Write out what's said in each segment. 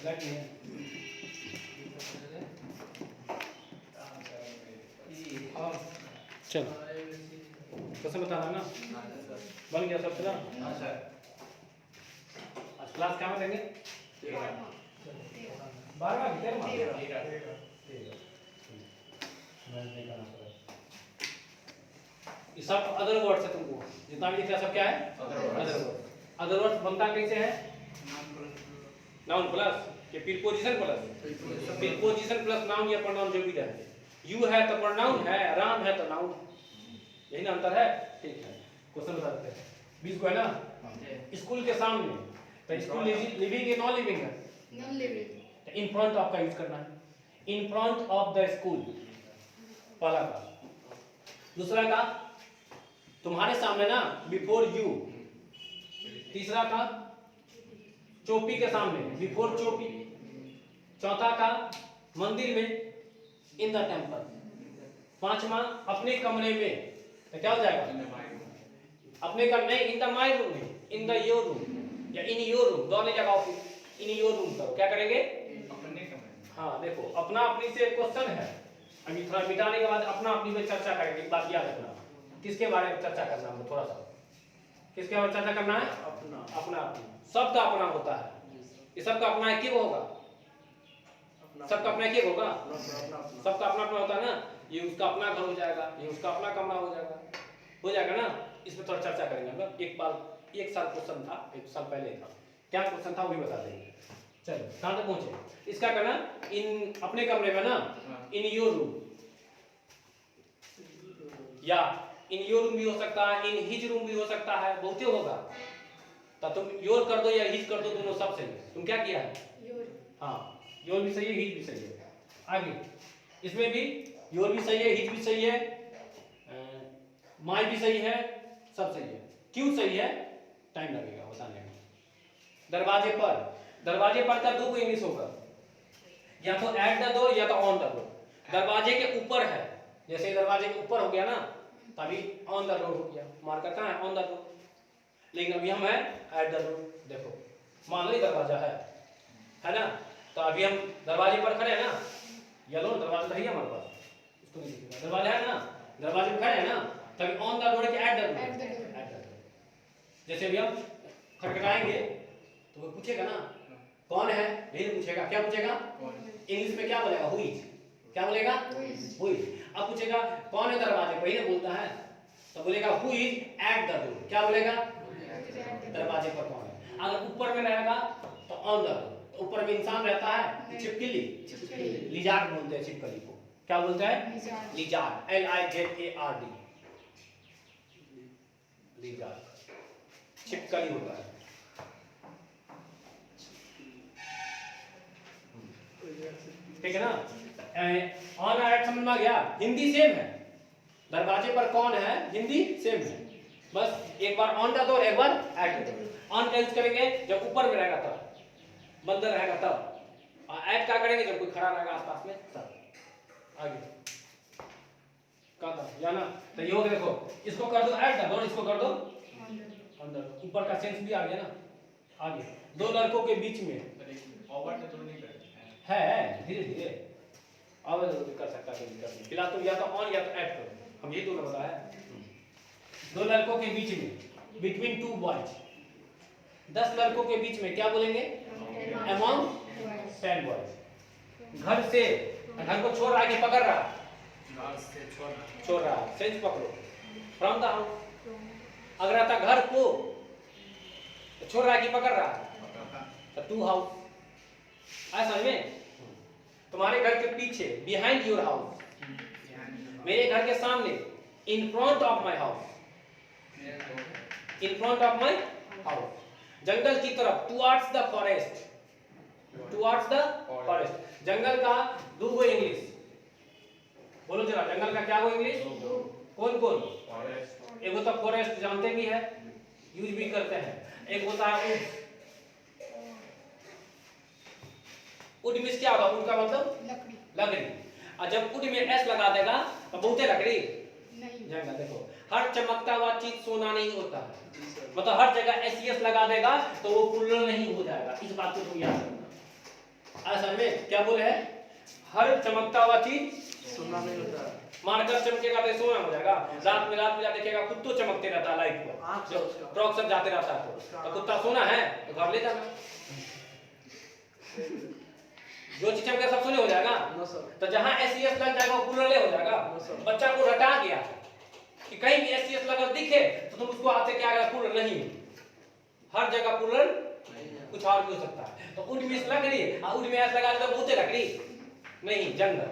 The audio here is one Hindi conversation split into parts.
लग गया। चलो कैसे बताना ना, बन गया सब चला। हाँ सर। आज क्लास क्या में देंगे? 12 ये सब अदर वर्ड्स है, तुमको जितना भी लिखा सब क्या है? Other words. अदर वर्ड्स बनता कैसे है? नाउन प्लस के preposition plus, preposition plus noun या प्रोनाउन जो भी रहे। यू है तो प्रोनाउन है, राम है तो नाउन, यही ना अंतर है। ठीक है, क्वेश्चन बता देते हैं। 20 को है ना। स्कूल के सामने, तो स्कूल लिविंग है नॉन लिविंग है? Non living. तो इन फ्रंट ऑफ का यूज करना है, इन फ्रंट ऑफ द स्कूल पहला का। दूसरा का तुम्हारे सामने ना, बिफोर यू। तीसरा का चौपी के सामने, बिफोर चौपी। चौथा का मंदिर में, इन द टेम्पल। पांचवा अपने कमरे में, तो क्या हो जाएगा? अपने कमरे, इन द माय रूम में, इन द योर रूम या इन योर रूम, दोनों जगह इन योर रूम करो। क्या करेंगे? अपने कमरे। हाँ देखो, अपना अपनी से क्वेश्चन है, अभी थोड़ा मिटाने के बाद अपना अपनी में चर्चा करेंगे। एक बात याद रखना, किसके बारे में चर्चा करना है? थोड़ा सा किसके बारे में चर्चा करना है? अपना। अपना अपना, सबका अपना होता है। ये सबका अपना एक ही होगा, सबका अपना एक ही होगा, सबका अपना अपना होता है ना। ये उसका अपना घर हो जाएगा, ये उसका अपना कमरा हो जाएगा ना। इस पर थोड़ा चर्चा करेंगे हम लोग। एक साल क्वेश्चन था, 1 साल पहले था, क्या क्वेश्चन था वो भी बता देंगे। चलो कहां तक पहुंचे? इसका करना इन अपने कमरे में ना, इन योर रूम, या इन योर रूम भी हो सकता है, इन हिज रूम भी हो सकता है, बहुते होगा। तो तुम योर कर दो या हिज कर दो, दोनों सब सही है। तुम क्या किया है? हाँ, योर भी सही है, हिज भी सही है। आगे इसमें भी योर भी सही है, हिज भी सही है, माय भी सही है, सब सही है। क्यों सही है? टाइम लगेगा बताने में। दरवाजे पर का दो इंग्लिश होगा, या तो एट द डोर या तो ऑन द डोर। दरवाजे के ऊपर है, जैसे दरवाजे के ऊपर हो गया ना, तभी ऑन द डोर हो गया। मार्कर कहाँ है? On the door. लेकिन अभी हम है एट द डोर। देखो मान लो दरवाजा है ना, तो अभी हम दरवाजे पर खड़े हैं ना, येलो दरवाजा तो है हमारे पास, इसको नहीं दिखेगा, दरवाजा है ना, दरवाजे पर खड़े हैं ना, तभी ऑन द डोर के एट द डोर। जैसे अभी हम खटखटाएंगे तो वो पूछेगा ना कौन है, यही पूछेगा। क्या पूछेगा? इंग्लिश में क्या बोलेगा? Who is. क्या बोलेगा? Who is. अब पूछेगा कौन है दरवाजे पर, यही बोलता है, तो बोलेगा who is at the door. क्या बोलेगा? दरवाजे पर कौन है। अगर ऊपर में रहेगा तो ऑन द डोर। ऊपर में इंसान रहता है, छिपकली, लिजार्ड बोलते हैं छिपकली को। क्या बोलते हैं? लिजार्ड, LIZARD, लिजार्ड छिपकली होता है। ठीक है ना। ऑन एट समझ में आ गया? हिंदी सेम है, दरवाजे पर कौन है हिंदी सेम है, बस एक बार ऑन द डोर, एक बार एट द डोर। ऑन का यूज करेंगे जब ऊपर में रहेगा तब, बंदर रहेगा तब, और एट का करेंगे जब कोई खड़ा रहेगा आसपास में तब। आगे कहा था या ना, तो ये देखो, इसको कर दो एट द डोर, इसको कर दो अंदर, ऊपर का सेंस भी आ गया ना। आगे दो लड़कों के बीच में ओवर तो नहीं करते है, धीरे धीरे अब कर सकता है, फिलहाल तो या तो ऑन या तो एट करो, हम यही दोनों बताया। दो लड़कों के बीच में, बिटवीन टू बॉयज, 10 लड़कों के बीच में क्या बोलेंगे? Among 10 boys. घर से, घर को छोड़ रहा है कि पकड़ रहा? छोड़ रहा है, सेंस पकड़ो। फ्रॉम द हाउस, अगर आता घर को तो छोड़ रहा है कि पकड़ रहा है? तो टू हाउस। आया समझ में? तुम्हारे घर के पीछे, बिहाइंड योर हाउस, मेरे घर के सामने, in front of my house, in front of my house. जंगल की तरफ, towards the forest, towards the forest. जंगल का दो इंग्लिश बोलो जरा, जंगल का क्या हो इंग्लिश? कौन कौन? एक होता फॉरेस्ट, जानते भी है, यूज भी करते हैं। एक होता है वुड। वुड मींस क्या होगा? वुड का मतलब लकड़ी। और जब वुड में एस लगा देगा तो बहुते लकड़ी जंगल। देखो हर चमकता हुआ चीज सोना नहीं होता है, मतलब हर जगह एस लगा देगा तो वो प्लूरल नहीं हो जाएगा। इस बात को तुम याद रखना। असल में क्या बोले है, हर चमकता हुआ चीज सोना नहीं होता। मारकर चमकेगा तो सोना हो जाएगा। रात में जा देखेगा खुद तो चमकते रहता है लाइट को, जब ट्रक सब जाते रहता है तो कुत्ता सोना है तो घर ले जाना, जो चीज चमके सब सोने हो जाएगा। तो जहां एससीएस लग जाएगा वो कूलर ले हो जाएगा। बच्चा को रटा दिया कि कहीं भी एससीएस लगा दिखे तो तुम उसको हाथ से क्या करेगा, कूलर नहीं, हर जगह कूलर कुछ और भी हो सकता है। तो उड में लकड़ी और उड में ऐसा लगा तो बहुते लकड़ी नहीं, जंगल।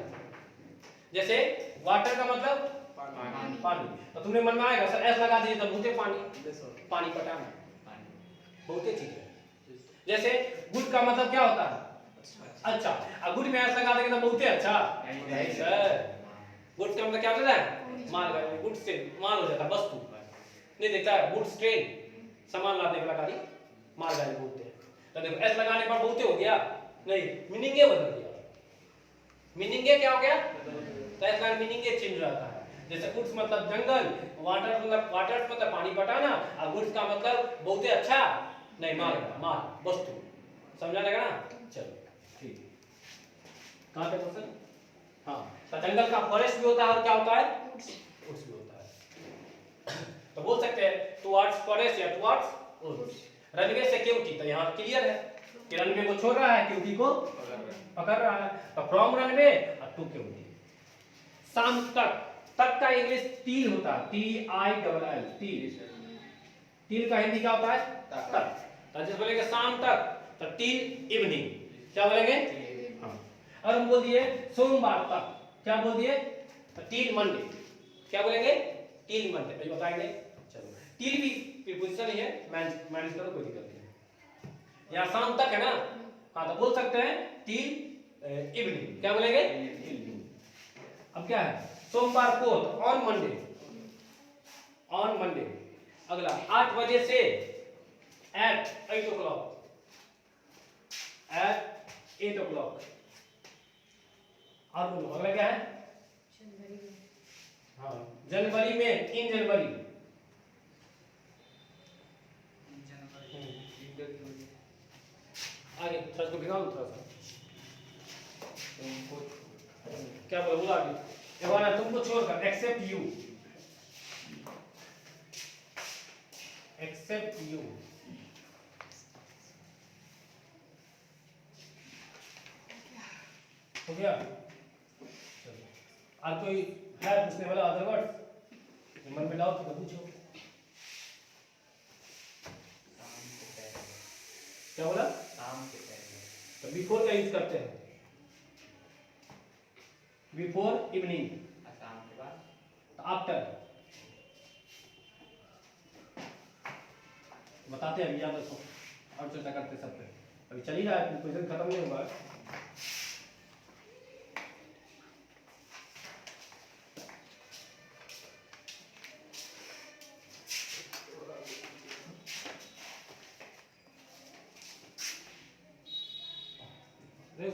जैसे वाटर का मतलब पानी, तो तुमने मन में आएगा सर ऐसा लगा दीजिए तो बहुते पानी पटाना, बहुते चीज है। जैसे गुड का मतलब क्या होता है, अच्छा, और गुड में ऐसा लगा देंगे तो बहुते अच्छा, गुड का मतलब क्या होता है, माल गाड़ी, गुड से माल हो जाता है, वस्तु नहीं देखता है, गुड्स ट्रेन सामान लाने वाला गाड़ी मालगाड़ी बोलते हैं। तो देखो एस लगाने पर बहुते हो गया नहीं, मीनिंग ये बदल गया, मीनिंग ये क्या हो गया, तो एस लगाने मीनिंग ये चेंज रहता है। जैसे गुड्स मतलब जंगल, वाटर मतलब पानी पटाना, और गुड्स का मतलब बहुते अच्छा नहीं, माल वस्तु, समझा लगा ना। चलो ठीक, कहां पे क्वेश्चन, हाँ, तो जंगल का फॉरेस्ट भी होता है और क्या होता है, वुड्स भी होता है। तो बोल सकते हैं टुवर्ड्स फॉरेस्ट या टुवर्ड्स वुड्स। रनवे सिक्योरिटी, तो यहाँ क्लियर है कि रनवे को छोड़ रहा है, क्योंकि को पकड़ रहा है, तो फ्रॉम रनवे और टू क्योंकि। शाम तक, तक का इंग्लिश टील होता है, TILL, टील का हिंदी क्या होता है, तक। तो जैसे बोलेंगे शाम तक तो टील इवनिंग, क्या बोलेंगे, हाँ। और हम बोल दिए सोमवार तक, क्या बोल दिए, तो टील मंडे, क्या बोलेंगे, टील मंडे, अभी बताएंगे। चलो टील भी प्रीपोजिशन ही है, मैनेज करो कोई दिक्कत नहीं है। यहाँ शाम तक है ना, हाँ, तो बोल सकते हैं टील इवनिंग, क्या बोलेंगे, अब क्या है, सोमवार को ऑन मंडे, ऑन मंडे। अगला 8 बजे से एट 8 o'clock, एट 8 o'clock। और बोलो अगला क्या है, हाँ, जनवरी में, इन जनवरी, आगे थोड़ा सा भिगा दो, थोड़ा सा क्या बोला आगे, एवाना तुमको छोड़कर, एक्सेप्ट यू, एक्सेप्ट यू, हो गया। चलो और कोई है पूछने वाला, अदर वर्ड मन में डाउट तो पूछो। क्या बोला, तो बिफोर का यूज करते हैं, बिफोर इवनिंग, तो आफ्टर, बताते हैं याद रखो और चर्चा करते सब पे, अभी चल ही रहा है, क्वेश्चन खत्म नहीं हुआ।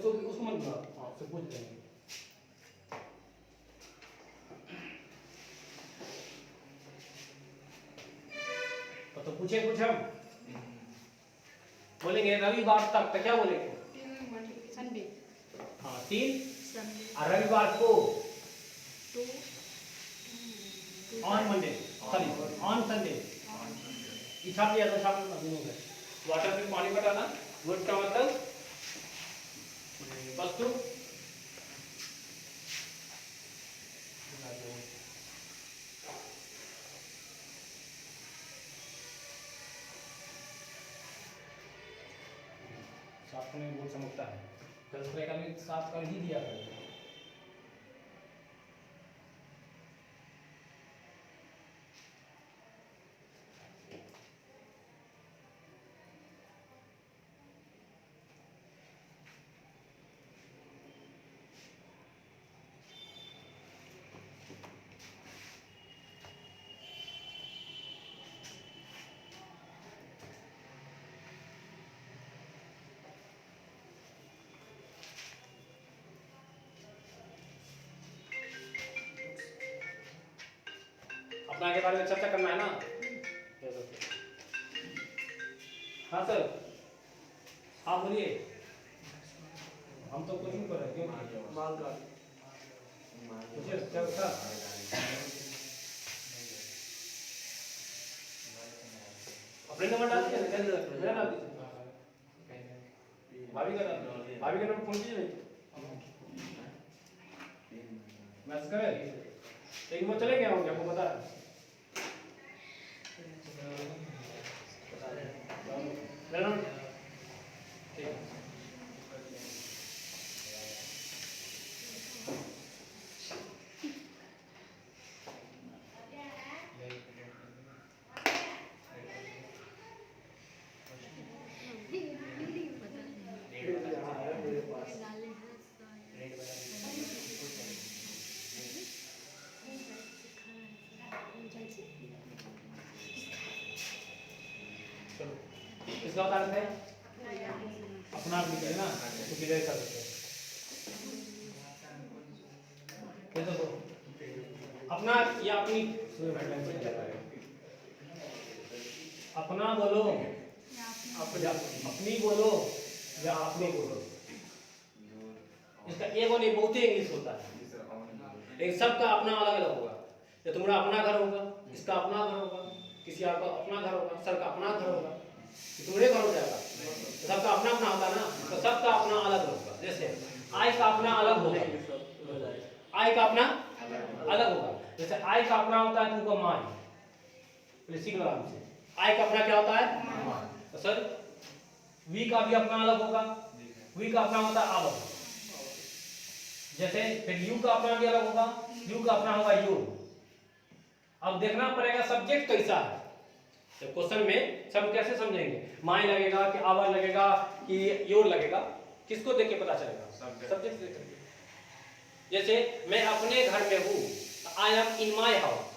उसको मत बुला, हाँ उससे पूछ लेंगे। तो पूछे कुछ हम बोलेंगे रविवार तक, तो क्या बोलेंगे, संडे, हाँ 3 संडे, और रविवार को on Monday, sorry on Sunday, छाप लिया तो छाप दोनों में। वाटर में पानी पटाना, वुड का मतलब वस्तु, साफ में बहुत चमकता है, कल स्प्रे का भी साफ कर ही दिया था। अपना के बारे में चर्चा करना है ना, हाँ सर, हाँ बोलिए। हम तो कोचिंग कर रहे हैं क्यों माल का मुझे क्या था अपने नंबर डाल दिया मेरा डाल दीजिए भाभी का नंबर फोन कीजिए मैसेज करे लेकिन वो चले गए होंगे आपको पता है मेरा नंबर ठीक है इसका उदाहरण है अपना आप निकले ना तो क्लियर कर सकते हैं तो अपना या अपनी अपना बोलो अपनी बोलो या अपने बोलो इसका एक और नहीं बहुत ही इंग्लिश होता है लेकिन सबका अपना अलग अलग होगा या तुम्हारा अपना घर होगा इसका अपना घर होगा किसी और का अपना घर होगा सर का अपना घर होगा तुम्हारे घर हो जाएगा सबका अपना अपना होता है ना तो सबका अपना अलग होगा जैसे आई का अपना अलग होगा आई का अपना अलग होगा जैसे आई का अपना होता है तुमको माई पहले सीख लो आराम से आई का अपना क्या होता है तो सर वी का भी अपना अलग होगा वी का अपना होता है आवर जैसे फिर यू का अपना भी अलग होगा यू का अपना होगा यू अब देखना पड़ेगा सब्जेक्ट कैसा है तो क्वेश्चन में सब कैसे समझेंगे माई लगेगा कि आवर लगेगा कि योर लगेगा किसको देख के पता चलेगा सब्जेक्ट देख के जैसे मैं अपने घर में हूं I am in my house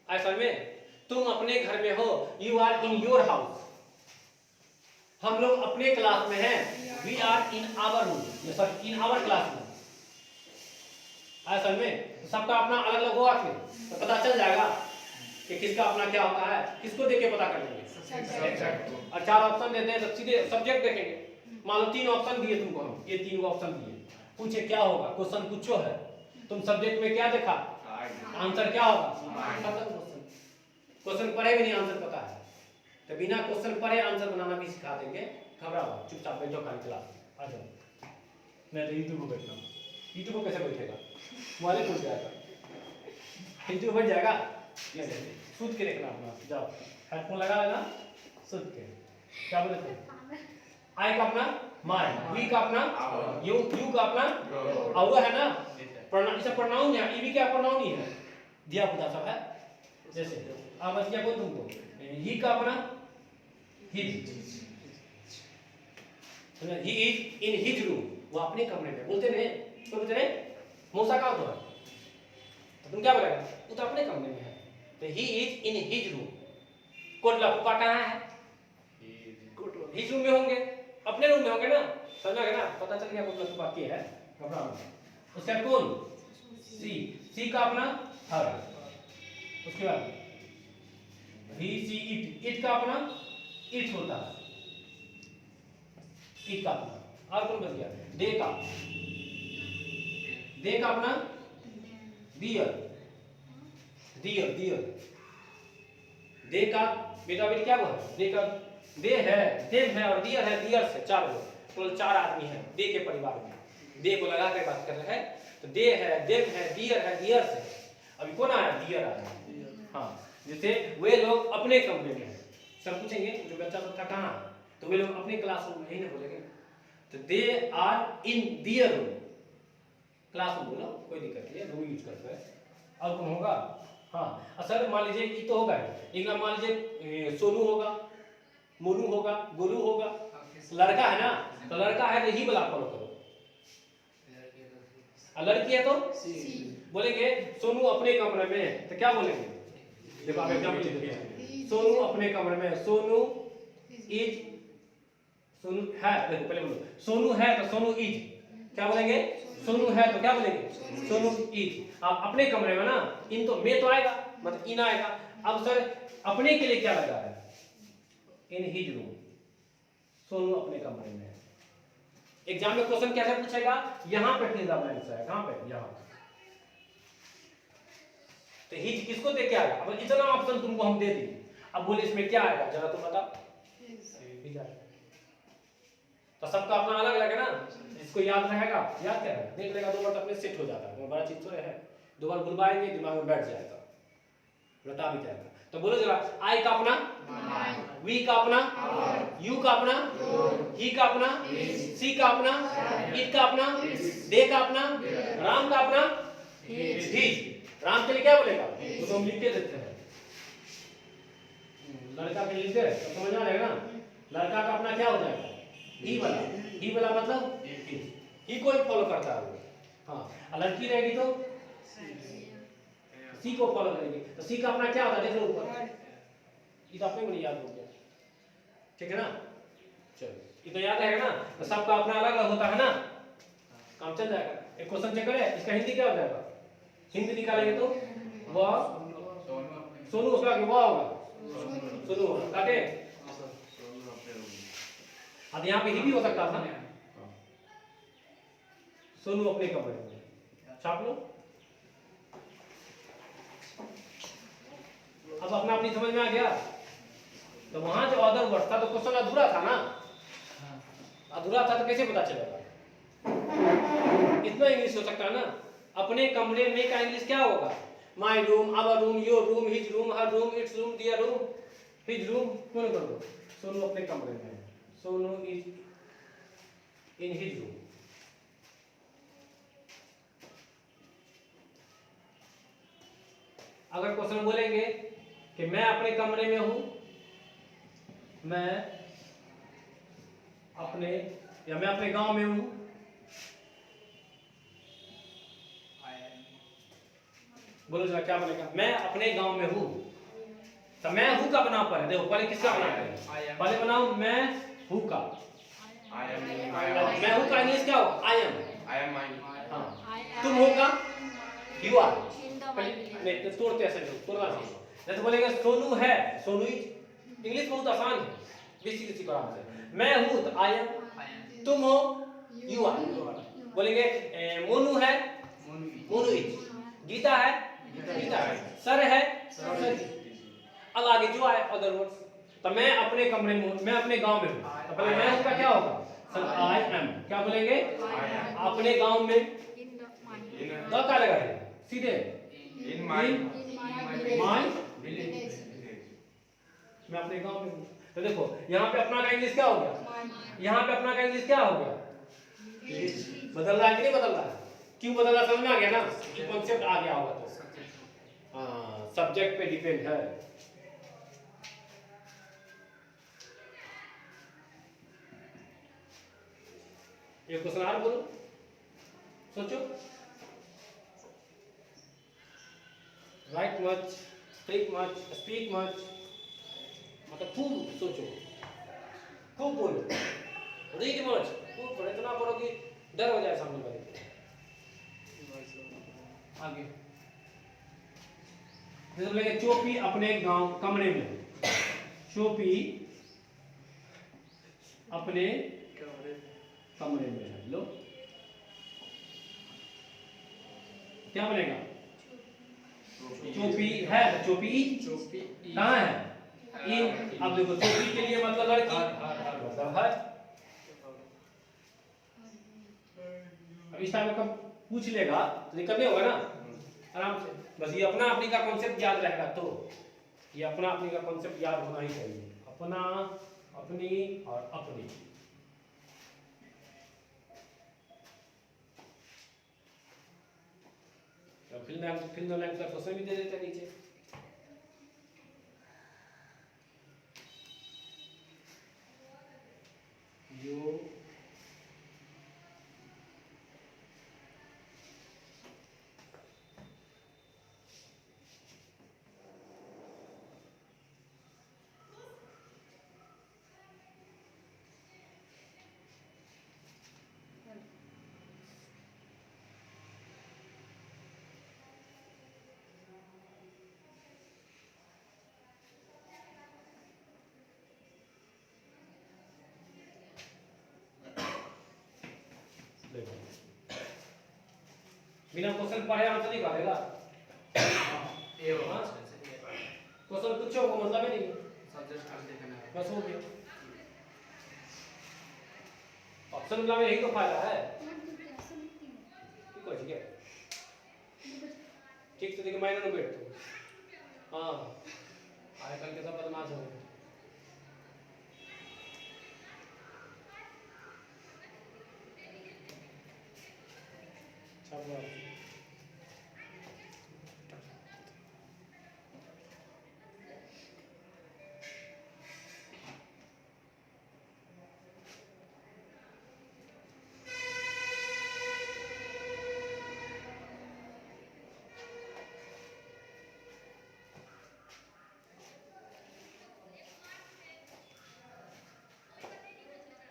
ऐसा में तुम अपने घर में हो you are in your house हम लोग अपने क्लास में हैं we are in our room sorry in our class में ऐसा में सबका अपना अलग अलग होगा फिर तो पता चल जाएगा कि किसका अपना क्या होता है किसको देख के पता कर लेंगे और 4 ऑप्शन देते हैं तो सीधे सब्जेक्ट देखेंगे मान लो 3 ऑप्शन दिए तुमको हम ये 3 ऑप्शन दिए पूछे क्या होगा क्वेश्चन कुछ है तुम सब्जेक्ट में क्या देखा आंसर क्या होगा क्वेश्चन पढ़े भी नहीं आंसर पता है तो बिना क्वेश्चन पढ़े आंसर बनाना भी सिखा देंगे घबराओ चुपचाप बैठो खाली क्लास आ जाओ मैं तो यूट्यूब पर बैठना यूट्यूब पर कैसे बैठेगा मोबाइल खुल जाएगा यूट्यूब बैठ जाएगा सूत के देखना अपना जाओ हेडफोन लगा लेना सूत के क्या बोले थे आई का अपना माय वी का अपना यू का अपना और है ना प्रोनाउन इसे प्रोनाउन है ई भी क्या प्रोनाउन ही है दिया पुता सब है जैसे अब बस क्या बोल तुमको ही का अपना he is in his room वो अपने कमरे में बोलते नहीं तो बोलते नहीं मौसा का होता है तो तुम क्या बोलेगा वो तो अपने कमरे में है तो he is in his room Kotla pupa कहाँ है हिज रूम में होंगे अपने रूम में होंगे ना समझा गया ना पता चल गया कोटला पुपा के है घबराओ उसका कौन सी का अपना हर उसके बाद ही सी इट का अपना इट होता है इट का अपना और कौन बच गया दे का अपना दियर दियर दियर दे का बेटा बेटी क्या वो है दे का दे है देव है और दियर है दियर से 4 लोग कुल 4 आदमी है दे के परिवार में दे को लगा के बात कर रहे हैं तो दे है देव है दियर से अभी कौन आया दियर आया हाँ जैसे वे लोग अपने कमरे में हैं सर पूछेंगे जो बच्चा सब था कहाँ तो वे लोग अपने क्लासरूम में ही ना बोलेंगे तो they are in their room classroom बोलो कोई दिक्कत नहीं है रूम यूज करते हैं और कौन होगा हाँ सर मान लीजिए ये तो होगा एक नाम मान लीजिए सोनू होगा मोनू होगा गोलू होगा लड़का है ना तो लड़का है तो ही वाला फॉलो करो लड़की है तो बोलेंगे सोनू अपने कमरे में तो क्या बोलेंगे देखो आप एग्जांपल देखिए सोनू अपने कमरे में सोनू इज सोनू है देखो पहले बोलो सोनू है तो सोनू इज क्या बोलेंगे सोनू है तो क्या बोलेंगे सोनू इज आप अपने कमरे में ना इन तो में तो आएगा मतलब इन आएगा अब सर अपने के लिए क्या लगा है इन हिज रूम सोनू अपने कमरे में है एग्जाम में क्वेश्चन कैसे पूछेगा, यहाँ पे फिल द ब्लैंक्स है, कहाँ पे, यहाँ। तो हिज किसको दे के आएगा, अब इतना ऑप्शन तुमको हम दे दिए, अब बोले इसमें क्या आएगा, जरा तुम बताओ। तो सबका अपना अलग अलग है ना, जिसको याद रहेगा याद करेगा, देख लेगा, दो बार तो अपने सेट हो जाता है, बड़ा चीज थोड़े है, दो बार बुलवाएंगे दिमाग में बैठ जाएगा, बता भी जाएगा। तो बोलो जरा, आई का अपना, वी का अपना, यू का अपना, ही का अपना, सी का अपना, इट का अपना, दे का अपना, राम का अपना, हिज। राम के लिए क्या बोलेगा, वो तो हम लिख के देते हैं, लड़का के लिखते हैं तो समझ में आ जाएगा ना, लड़का का अपना क्या हो जाएगा, ही वाला मतलब ही को फॉलो करता है वो, हाँ। लड़की रहेगी तो सी को फॉलो करेगी, तो सी का अपना क्या होता है, देख लो ऊपर, ये तो अपने को नहीं याद हो गया, ठीक है ना, चलो ये तो याद रहेगा ना, तो सबका अपना अलग अलग होता है ना, काम चल जाएगा। एक क्वेश्चन चेक करें, इसका हिंदी क्या हो जाएगा, हिंदी निकालेंगे तो वह सोनू, उसका वह होगा सोनू होगा, काटे। अब यहाँ पे ही भी हो सकता था, सोनू अपने कमरे में, छाप लो। अब अपना अपनी समझ में आ गया, तो वहां जो अदर वर्ड था तो क्वेश्चन अधूरा था ना, अधूरा था तो कैसे पता चलेगा, इतना इंग्लिश हो सकता है ना। अपने कमरे में का इंग्लिश क्या होगा, my room, our room, your room, his room, her room, its room, their room, his room, कौन कर दो, सोनू अपने कमरे में है, Sonu is in his room. अगर क्वेश्चन बोलेंगे कि मैं अपने कमरे में हूं, मैं अपने, या मैं अपने गांव में हूं, बोलो जरा क्या बनेगा, मैं अपने गांव में हूं, तो मैं हूं का बना पर है, देखो पहले किसका बनाते हैं, पहले बनाओ मैं हूं का, मैं हूं का इंग्लिश क्या हो, आई एम, हाँ। तुम हो का यू आर, नहीं तो तोड़ते ऐसे तोड़ना चाहिए, जैसे बोलेंगे सोनू है, सोनू इज, इंग्लिश बहुत आसान है, बेसिक इसी प्रकार से, मैं हूं तो आई एम, तुम हो यू आर, बोलेंगे मोनू है, मोनू इज, गीता है, गीता है, सर है, सर इज। अब आगे जो आए अदर वर्ड्स, तो मैं अपने कमरे में हूं, मैं अपने गांव में हूं, तो पहले मैं हूं का क्या होगा, सर आई एम, क्या बोलेंगे, अपने गांव में द का लगा है सीधे, इन माय विलेज, मैं अपने गांव में हूं। तो देखो यहाँ पे अपना का इंग्लिश क्या हो गया, यहाँ पे अपना का इंग्लिश क्या हो गया, बदल रहा है कि नहीं बदल रहा है, क्यों बदल रहा समझ में आ गया ना, कॉन्सेप्ट आ गया होगा तो, हाँ सब्जेक्ट पे डिपेंड है। एक क्वेश्चन और बोलो, सोचो, राइट मच, स्पीक मच, मतलब खूब सोचो, खूब बोलो, रीड मच, खूब पढ़ो, इतना पढ़ो कि डर हो जाए सामने वाले को। आगे जैसे बोलेंगे चोपी अपने गांव कमरे में, चोपी अपने कमरे में है, लो क्या बनेगा, चोपी है, चोपी कहाँ है, इन, अब देखो चोपी के लिए मतलब लड़की, मतलब है, अब इस टाइम का पूछ लेगा तो दिक्कत नहीं होगा ना, आराम से, बस ये अपना अपनी का कॉन्सेप्ट याद रहेगा, तो ये अपना अपनी का कॉन्सेप्ट याद होना ही चाहिए, अपना, अपनी और अपनी। फिल्म लाइन का क्वेश्चन भी दे देते नीचे, जो बिना क्वेश्चन पढ़े आंसर निकालेगा। ए हो हाँ। सब्जेक्ट क्वेश्चन पूछो को मतलब ही नहीं, कर देखना है। बस हो गया। ऑप्शन मतलब यही तो फायदा है। ठीक है ठीक, तो देखिए माइनर में बैठ तो हाँ आजकल के सब बदमाश हो गए।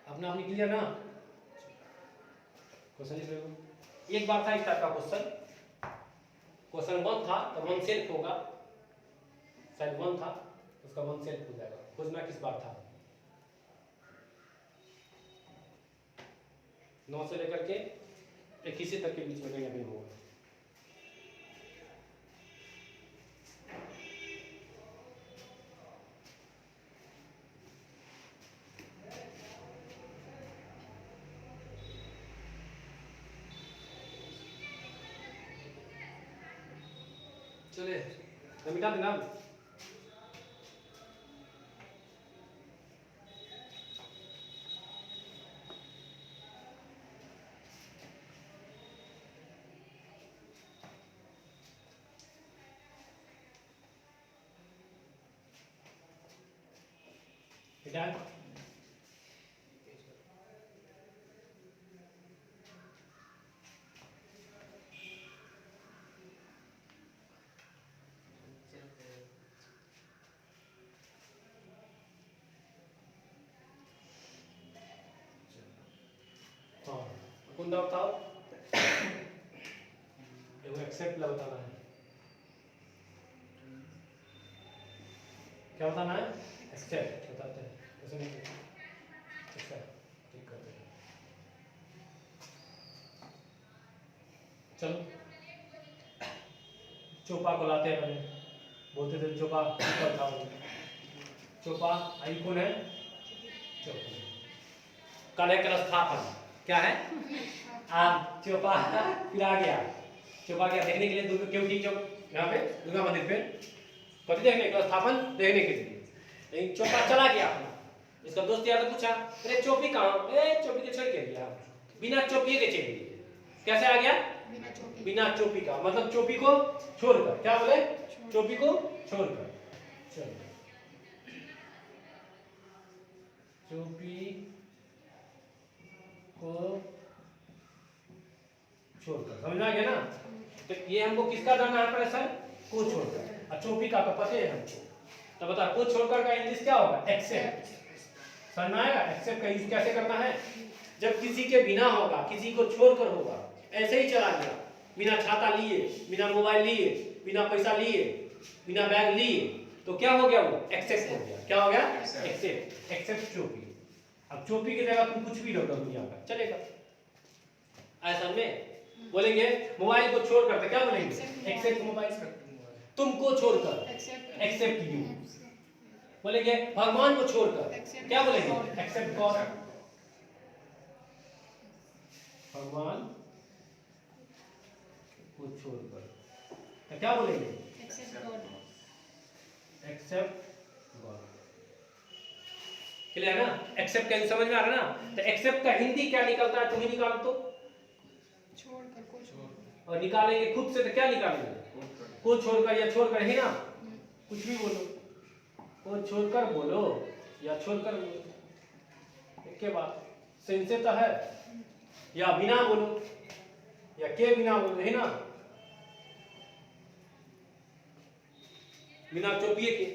अपना आप लिख लिया ना क्वेश्चन लिख लो। एक बार था इस टाइप का क्वेश्चन, क्वेश्चन 1 था तो 1 सेल्फ होगा, शायद 1 था उसका 1 सेल्फ हो जाएगा। खोजना किस बार था, 9 से लेकर के 21 तक के बीच में कहीं अभी होगा। चले तो मिटा देना। मिटा कुंदा बताओ, एगो एक्सेप्ट ला बताना है। क्या बताना है, एक्सेप्ट बताते हैं कैसे नहीं एक्सेप्ट ठीक करते हैं। चलो चोपा को लाते हैं, पहले बोलते थे चोपा ऊपर था, चोपा आई कौन है, चोपा कल है स्थापन क्या है आप चोपा फिर आ गया, चोपा गया देखने के लिए दुर्गा, क्योंकि जो यहाँ पे दुर्गा मंदिर पे कथी देखने का स्थापन देखने के लिए, लेकिन चोपा चला गया अपना। इसका दोस्त यार पूछा अरे चोपी कहाँ, चोपी के छोड़ के गया, बिना चोपी के चले गए। कैसे आ गया, बिना चोपी का, मतलब चोपी को छोड़कर, क्या बोले, चोपी को छोड़कर। चलो चोपी को छोड़कर, समझ आ गया ना। तो ये हमको किसका जानना है पहले सर, को छोड़कर, और चोपी का तो पता है हमको। तो बता को छोड़कर का इंग्लिश क्या होगा, एक्सेप्ट। समझ में आएगा, एक्सेप्ट का यूज कैसे करना है, जब किसी के बिना होगा, किसी को छोड़कर होगा, ऐसे ही चला गया, बिना छाता लिए, बिना मोबाइल लिए, बिना पैसा लिए, बिना बैग लिए, तो क्या हो गया, वो एक्सेप्ट हो गया। क्या हो गया, एक्सेप्ट, एक्सेप्ट चोपी। अब चोपी की जगह तुम कुछ भी रख दो दुनिया का चलेगा। ऐसा में बोलेंगे मोबाइल को छोड़कर, तो क्या बोलेंगे, एक्सेप्ट मोबाइल, तुमको छोड़कर एक्सेप्ट यू। बोलेंगे भगवान को छोड़कर, क्या बोलेंगे, एक्सेप्ट गॉड। भगवान को छोड़कर तो क्या बोलेंगे, एक्सेप्ट गॉड। क्लियर है ना, एक्सेप्ट का समझ में आ रहा है ना। तो एक्सेप्ट का हिंदी क्या निकलता है, तुम ही निकालो तो, छोड़कर को छोड़कर, और निकालेंगे खुद से तो क्या निकालेंगे, को छोड़कर या छोड़कर है ना, कुछ भी बोलो, को छोड़कर बोलो या छोड़कर बोलो, एक के बाद सेंसे तो है, या बिना बोलो या के बिना बोलो, है ना, बिना चोपिए के।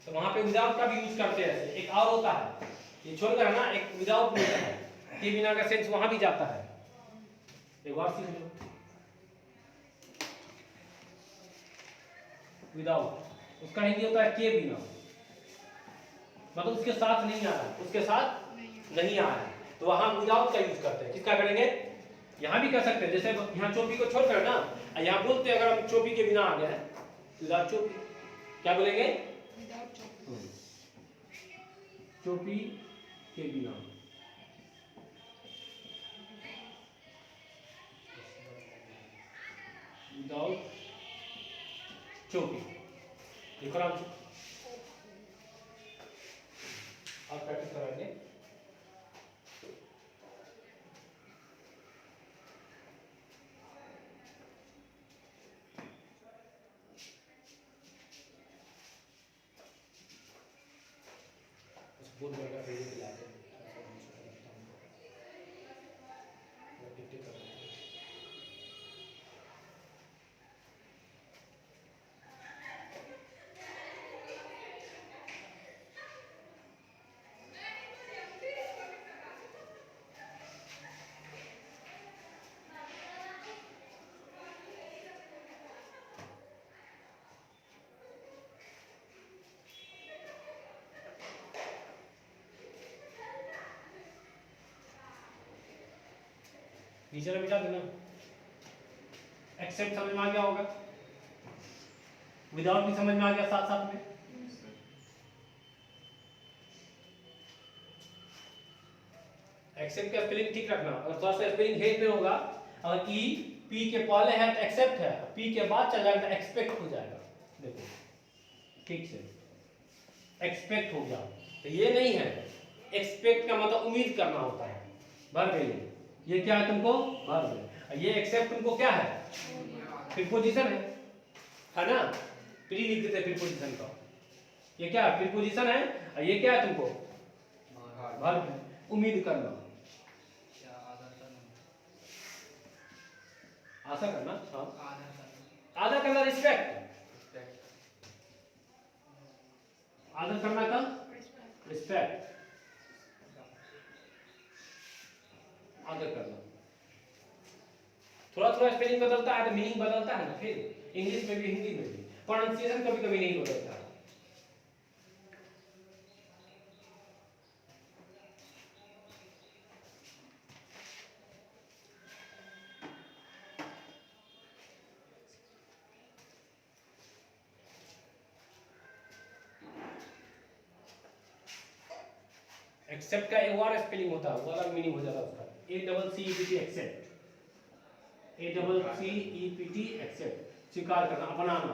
तो वहां पे विदाउट का भी यूज करते हैं। एक और होता है ये छोड़कर ना, एक विदाउट भी होता है, के बिना का सेंस वहां भी जाता है। एक बार सीख लो, विदाउट उसका हिंदी होता है के बिना, मतलब उसके साथ नहीं आ रहा है, उसके साथ नहीं आ रहा है, तो वहां विदाउट का यूज करते हैं। किसका करेंगे, यहाँ भी कर सकते हैं, जैसे यहाँ चोपी को छोड़कर ना, यहाँ बोलते हैं अगर हम चोपी के बिना आ गए हैं, विदाउट चोपी, क्या बोलेंगे? विदाउट चोपी। चोपी के बिना। विदाउट चोपी। देखो राम, आप प्रैक्टिस कराएंगे। बहुत बड़ा पेज दिलाते हैं, टिक-टिक कर रहे हैं। नीचे ना मिटा देना। एक्सेप्ट समझ में आ गया होगा, विदाउट भी समझ में आ गया साथ साथ में। एक्सेप्ट का स्पेलिंग ठीक रखना, अगर थोड़ा सा स्पेलिंग हेल्प में होगा, अगर ई पी के पहले है तो एक्सेप्ट है, पी के बाद चल जाएगा तो एक्सपेक्ट हो जाएगा। देखो ठीक से एक्सपेक्ट हो गया, तो ये नहीं है। एक्सपेक्ट का मतलब उम्मीद करना होता है। भर गई, ये क्या है तुमको? भर गई। ये एक्सेप्ट तुमको क्या है? प्रीपोजिशन है ना? प्री लिख देते प्रीपोजिशन का। ये क्या है? प्रीपोजिशन है, और ये क्या है तुमको? भर गई, उम्मीद करना, आशा करना। हाँ, आदर करना, रिस्पेक्ट, आदर करना का रिस्पेक्ट, आदर करना। थोड़ा थोड़ा स्पेलिंग बदलता है तो मीनिंग बदलता है ना, फिर इंग्लिश में भी हिंदी में भी प्रोनाउंसिएशन कभी कभी नहीं बदलता है। एक्सेप्ट का एक और स्पेलिंग होता है, वो अलग मीनिंग हो जाता है उसका। ACCEPT एक्सेप्ट, ACCEPT एक्सेप्ट, स्वीकार करना, अपनाना,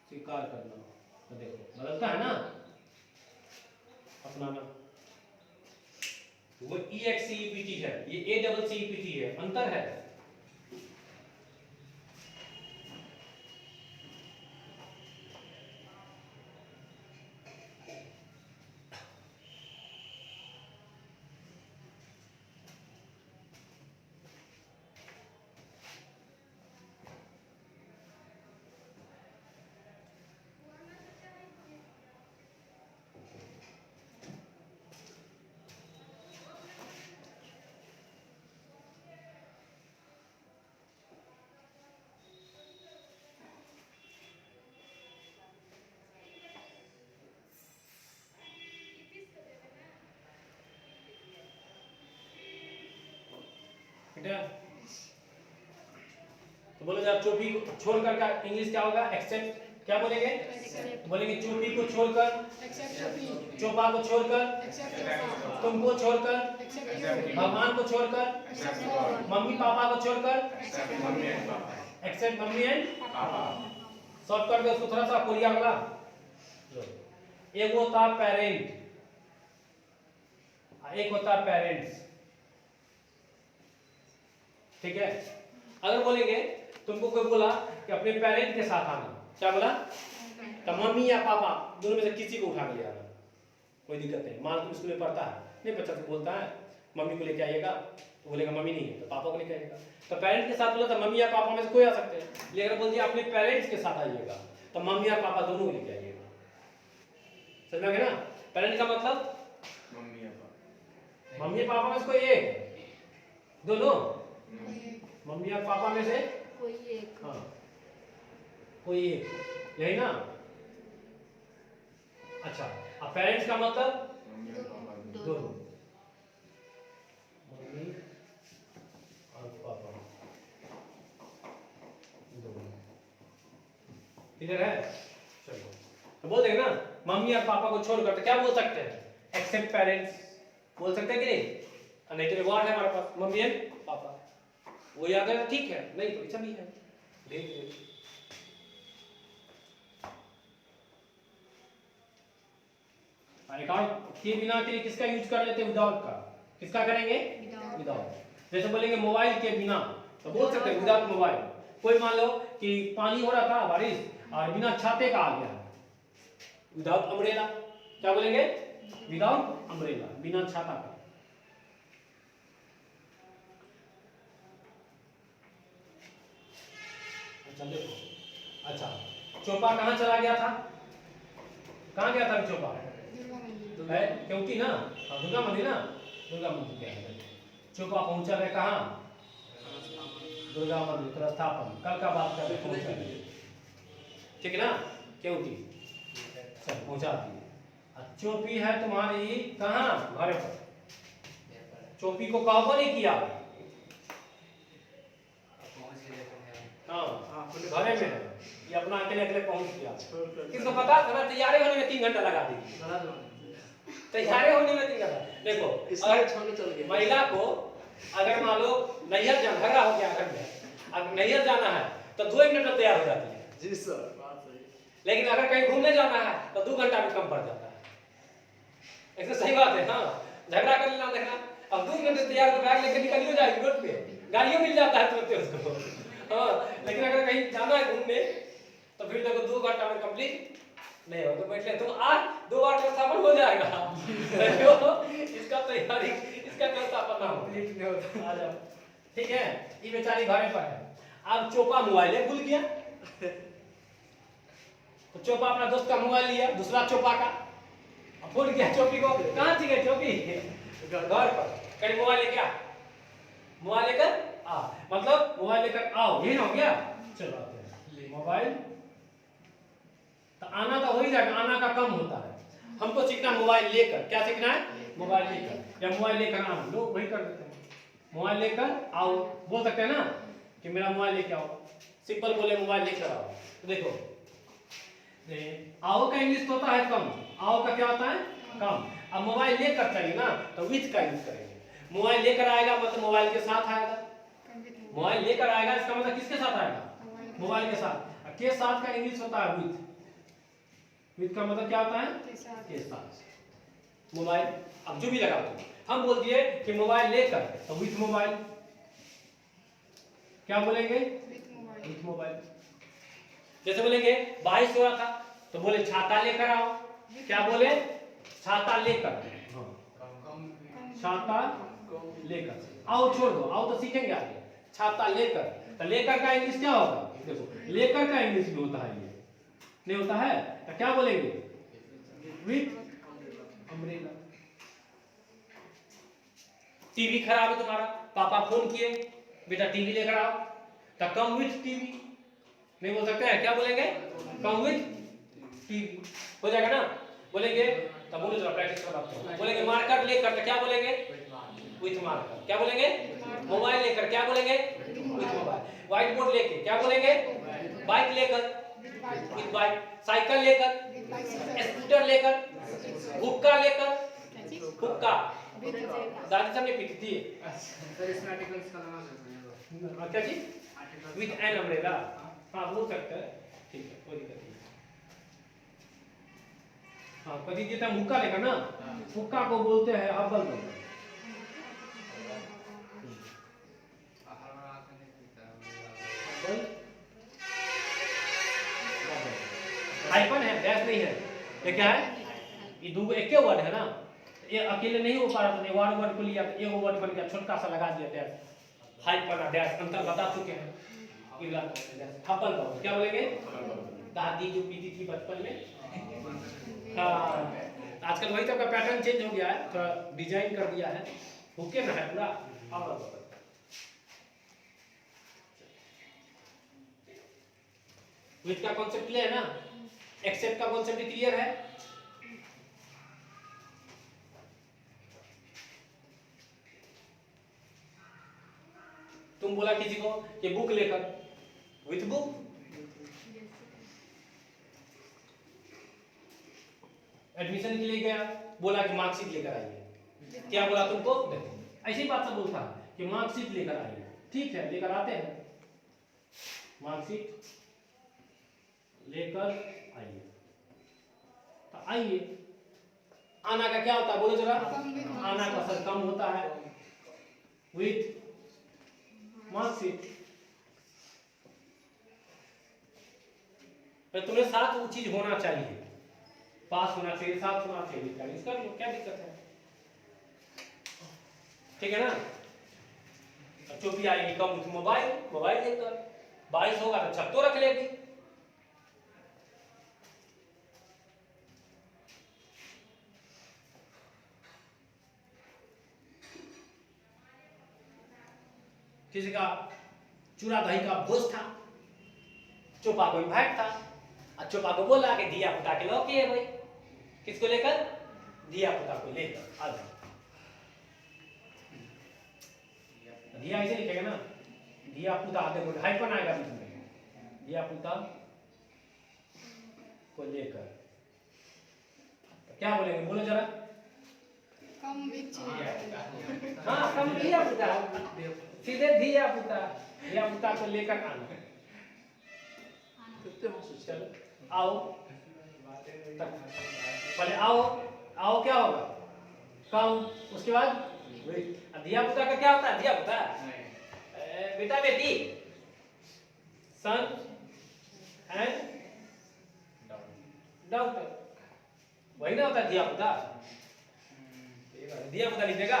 स्वीकार करना। तो देखो बदलता है ना, अपनाना। वो EXCEPT है, ये ACCEPT है, अंतर है। तो बोलो जब चोपी छोड़कर का इंग्लिश क्या होगा? एक्सेप्ट। क्या बोलेंगे? तो बोलेंगे चोपी को छोड़कर, चोपा को छोड़कर, तुमको छोड़कर, भगवान को छोड़कर, मम्मी पापा को छोड़कर, एक्सेप्ट मम्मी एंड पापा। शॉर्ट कर दो उसको थोड़ा सा, कोरिया वाला। एक होता पेरेंट, एक होता पेरेंट्स, ठीक है। अगर बोलेंगे तुमको कोई बोला कि अपने पेरेंट के साथ आना, क्या बोला? तो मम्मी या पापा दोनों में से किसी को उठा के ले आना, कोई दिक्कत नहीं। मान तुम स्कूल में पढ़ता है, नहीं बच्चा तो बोलता है मम्मी को लेके आइएगा, तो बोलेगा मम्मी नहीं है तो पापा को लेके आइएगा। तो पेरेंट के साथ बोला तो मम्मी या पापा में से कोई आ सकते हैं, लेकिन अगर बोल दिया अपने पेरेंट्स के साथ आइएगा तो मम्मी या पापा दोनों को लेके आइएगा। समझ में गया ना? पेरेंट का मतलब मम्मी या पापा में से कोई एक, दोनों, मम्मी या पापा में से कोई एक। हाँ, कोई एक, यही ना? अच्छा, अब पेरेंट्स का मतलब दोनों, मम्मी क्लियर है? चलो तो बोल देंगे ना मम्मी और पापा को छोड़कर, तो क्या बोल सकते हैं? एक्सेप्ट पेरेंट्स बोल सकते हैं कि नहीं? नहीं तो वर्ड है हमारे पास मम्मी एंड पापा, वो याद है तो ठीक है, नहीं तो ऐसा भी है। देख एक और के बिना के लिए किसका यूज कर लेते हैं? विदाउट का। किसका करेंगे? विदाउट। जैसे बोलेंगे मोबाइल के बिना, तो बोल सकते हैं विदाउट मोबाइल। कोई मान लो कि पानी हो रहा था बारिश और बिना छाते का आ गया, विदाउट अम्ब्रेला, क्या बोलेंगे? विदाउट अम्ब्रेला, बिना छाता का। अच्छा देखो, अच्छा चोपा कहाँ चला गया था? कहाँ गया था चोपा? है क्योंकि ना दुर्गा मंदिर ना, दुर्गा मंदिर के अंदर चोपा पहुंचा है कहाँ? दुर्गा मंदिर का स्थापन, कल का बात कर रहे पहुंचा है, ठीक है ना? क्योंकि सब पहुंचा दिए। चोपी है तुम्हारी कहाँ? घर पर। चोपी को कहो नहीं किया, हाँ घरे में है, ये अपना अकेले अकेले पहुंच गया। किसको पता था ना तैयारी होने में 3 घंटा लगा दी, तैयारी होने में 3 घंटा। देखो अगर महिला को अगर मान लो नैहर जाना, झगड़ा हो गया घर में, अब नैहर जाना है तो 2 मिनट में तैयार हो जाती है। जी सर, बात सही। लेकिन अगर कहीं घूमने जाना है तो 2 घंटा भी कम पड़ जाता है। ऐसे सही बात है। हाँ झगड़ा कर लेना, देखना अब 2 मिनट में तैयार हो बैग लेकर निकल जाएगी रोड पे, गाड़ियों मिल जाता है तुरंत उसको। हाँ लेकिन अगर कहीं जाना है घूमने तो फिर देखो 2 घंटा में कंप्लीट नहीं हो तो बैठ ले तुम, आज 2 बार का सफर हो जाएगा। इसका तैयारी, इसका कोई सफर ना हो, आ जाओ, ठीक है? ये बेचारी घरे पर है। अब चोपा मोबाइल भूल गया, तो चोपा अपना दोस्त का मोबाइल लिया, दूसरा चोपा का, भूल गया चोपी को। कहाँ थी चोपी? घर पर। कहीं मोबाइल लेके आ, मोबाइल लेकर आ, मतलब मोबाइल लेकर आओ, यही ना हो गया? चलो आते हैं मोबाइल, तो आना तो हो ही जाएगा, आना का कम होता है। हमको सीखना मोबाइल लेकर, क्या सीखना है? मोबाइल लेकर, या मोबाइल लेकर आना, लोग वही कर देते हैं, मोबाइल लेकर आओ। बोल सकते हैं ना कि मेरा मोबाइल लेके आओ, सिंपल बोले मोबाइल लेकर आओ। तो देखो आओ का इंग्लिश होता है कम, आओ का क्या होता है? कम। अब मोबाइल लेकर चाहिए ना तो विथ का यूज करेंगे। मोबाइल लेकर आएगा मतलब मोबाइल के साथ आएगा, मोबाइल लेकर आएगा इसका मतलब किसके साथ आएगा? मोबाइल के साथ। के साथ का इंग्लिश होता है विथ, विथ का मतलब क्या होता है? के साथ। मोबाइल अब जो भी लगा दो, हम बोल दिए कि मोबाइल लेकर, तो विथ मोबाइल, क्या बोलेंगे? With mobile. जैसे बोलेंगे बारिश हो रहा था तो बोले छाता लेकर आओ, क्या बोले? छाता लेकर, छाता लेकर आओ, छोड़ दो आओ तो सीखेंगे आगे। छाता लेकर, तो लेकर का इंग्लिश क्या होगा? देखो लेकर का इंग्लिश भी होता है, ये नहीं होता है तो क्या बोलेंगे? With umbrella. टीवी खराब है तुम्हारा, पापा फोन किए बेटा टीवी लेकर आओ, तो कम विथ टीवी नहीं बोल सकते हैं, क्या बोलेंगे? कम विथ टीवी हो जाएगा ना? बोलेंगे तब बोलो जरा प्रैक्टिस करो। बोलेंगे मार्कर लेकर, तो क्या बोलेंगे? With marker. क्या बोलेंगे? मोबाइल लेकर, क्या बोलेंगे? With mobile. व्हाइट बोर्ड लेके, क्या बोलेंगे? बाइक लेकर, विथ बाइक। साइकिल लेकर, स्कूटर लेकर, हुक्का लेकर, हुक्का दादी सब ने पीती थी। सर इसमें आर्टिकल्स का नाम है क्या चीज? विथ एन अम्ब्रेला, हाँ बोल सकते हैं, ठीक है कोई दिक्कत नहीं। हाँ कभी देता हुक्का लेकर ना, हुक्का को बोलते हैं हबल। हाइपन है, डैश नहीं है। ये क्या है? ये दो एक ही वर्ड है ना, ये अकेले नहीं हो पा रहा था, वर्ड वर्ड को लिया तो एक वर्ड बन गया, छोटा सा लगा दिया डैश। हाइपन और डैश अंतर बता चुके हैं। हपल का क्या बोलेंगे? दादी जो पीती थी बचपन में। हाँ आजकल वही तो का पैटर्न चेंज हो गया है, थोड़ा डिजाइन कर दिया है, हुक्के में है पूरा। विथ का कॉन्सेप्ट क्लियर है ना? एक्सेप्ट का कॉन्सेप्ट क्लियर है? तुम बोला किसी को कि बुक लेकर, विथ बुक एडमिशन के लिए गया, बोला कि मार्कशीट लेकर आइए। क्या बोला तुमको? देखो ऐसी बात सब बोलता है कि मार्कशीट लेकर आइए। ठीक है, लेकर आते हैं, मार्कशीट लेकर आइए। तो आइए, आना का क्या होता है बोलो जरा? आना का असर कम होता है विथ मार्कशीट। तुम्हें साथ वो चीज होना चाहिए, पास होना चाहिए, साथ होना चाहिए, इसका क्या दिक्कत है? ठीक है ना? चौपी आएगी कम, मोबाइल लेकर 22 होगा तो 76 रख लेगी। किसी का चूड़ा दही का भोज था, चोपा को इन्वाइट था, और चोपा को बोला कि दिया पुता के लौके है भाई। किसको लेकर? दिया पुता को लेकर। आ जाओ, दिया ऐसे लिखेगा ना, दिया पुता, देखो हाइफन आएगा बीच में, दिया पुता को लेकर। तो क्या बोलेंगे बोलो जरा? कम विच। हाँ, कम दिया पुता, सीधे दिया पुता को लेकर आना। चलो आओ, पहले आओ क्या होगा? कम, उसके बाद दिया पुता का क्या होता है? दिया पुता बेटा बेटी, सन एंड डॉक्टर, वही ना होता है दिया पुता। दिया पुता लिखेगा।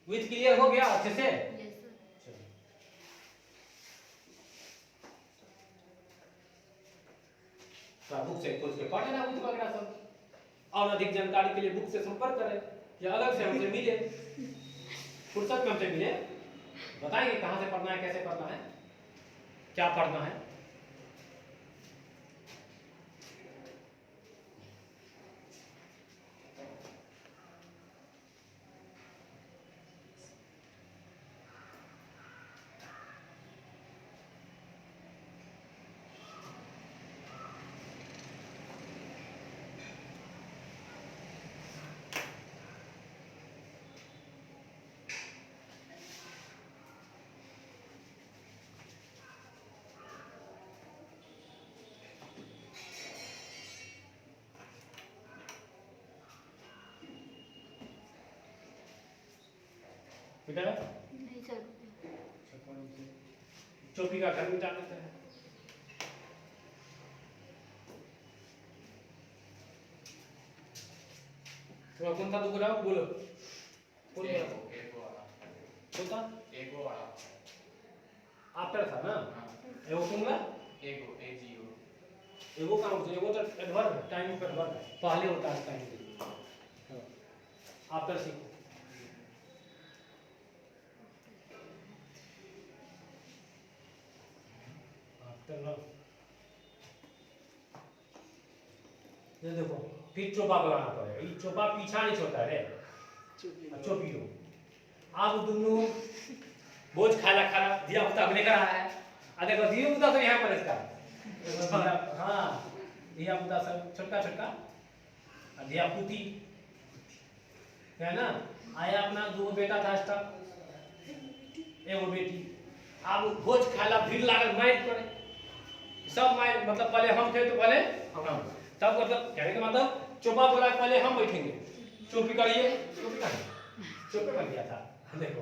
विथ क्लियर हो गया अच्छे से? बुक से खोज के पढ़ लेना विथ वगैरह सब। और अधिक जानकारी के लिए बुक से संपर्क करें या अलग से हमसे मिले, फुर्सत में हमसे मिले, बताएंगे कहाँ से पढ़ना है, कैसे पढ़ना है, क्या पढ़ना है। बेटा नहीं सर, चौपी का घर मिटा देते हैं। तो कौन सा दुख रहा है बोलो? कौन सा? आफ्टर था ना? एगो कौन? एगो काम होता है, एगो तो एडवर्ब है, टाइम पे एडवर्ब है, पहले होता है टाइम के। आफ्टर सीखो। ये देखो फिर चोपा बनाना पड़ेगा, ये चोपा पीछा नहीं छोड़ता रे, चोपी हो। आप दोनों बोझ खाला दिया पुता को लेकर आया है। आ देखो दिया पुता तो यहाँ पर इसका, हाँ दिया पुता सब छोटका दिया पुती है ना। आया अपना दो बेटा था इसका, एगो बेटी। अब भोज खाला भीड़ लागल माइट पड़े, सब माइट, मतलब पहले हम थे तो पहले हम, तब मतलब कहने का मतलब चोपा बोला पहले हम बैठेंगे, चोपी करिए, चोपी कर दिया था देखो,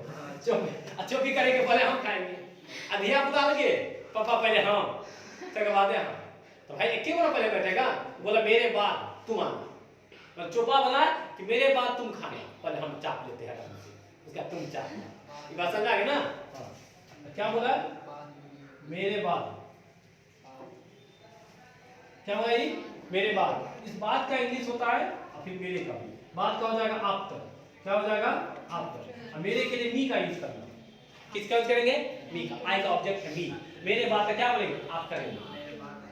चोपी करेंगे पहले हम खाएंगे। अधिया पुता लगे पापा पहले हम, तक बाद हम। तो भाई एक ही बार पहले बैठेगा, बोला मेरे बाद तुम आना, मतलब चोपा बोला कि मेरे बाद तुम खाना, पहले हम चाप लेते हैं उसका, तुम चाप। ये बात समझ आ गई ना? क्या बोला? मेरे बाद, क्या बोला ये? मेरे बाद। इस बात का इंग्लिश होता है और फिर मेरे का भी, बात का हो जाएगा आफ्टर। क्या हो जाएगा? आफ्टर। और मेरे के लिए मी का यूज करना। किसका यूज करेंगे? मी का। आई का ऑब्जेक्ट है मी। मेरे बाद का क्या बोलेंगे? आप करेंगे,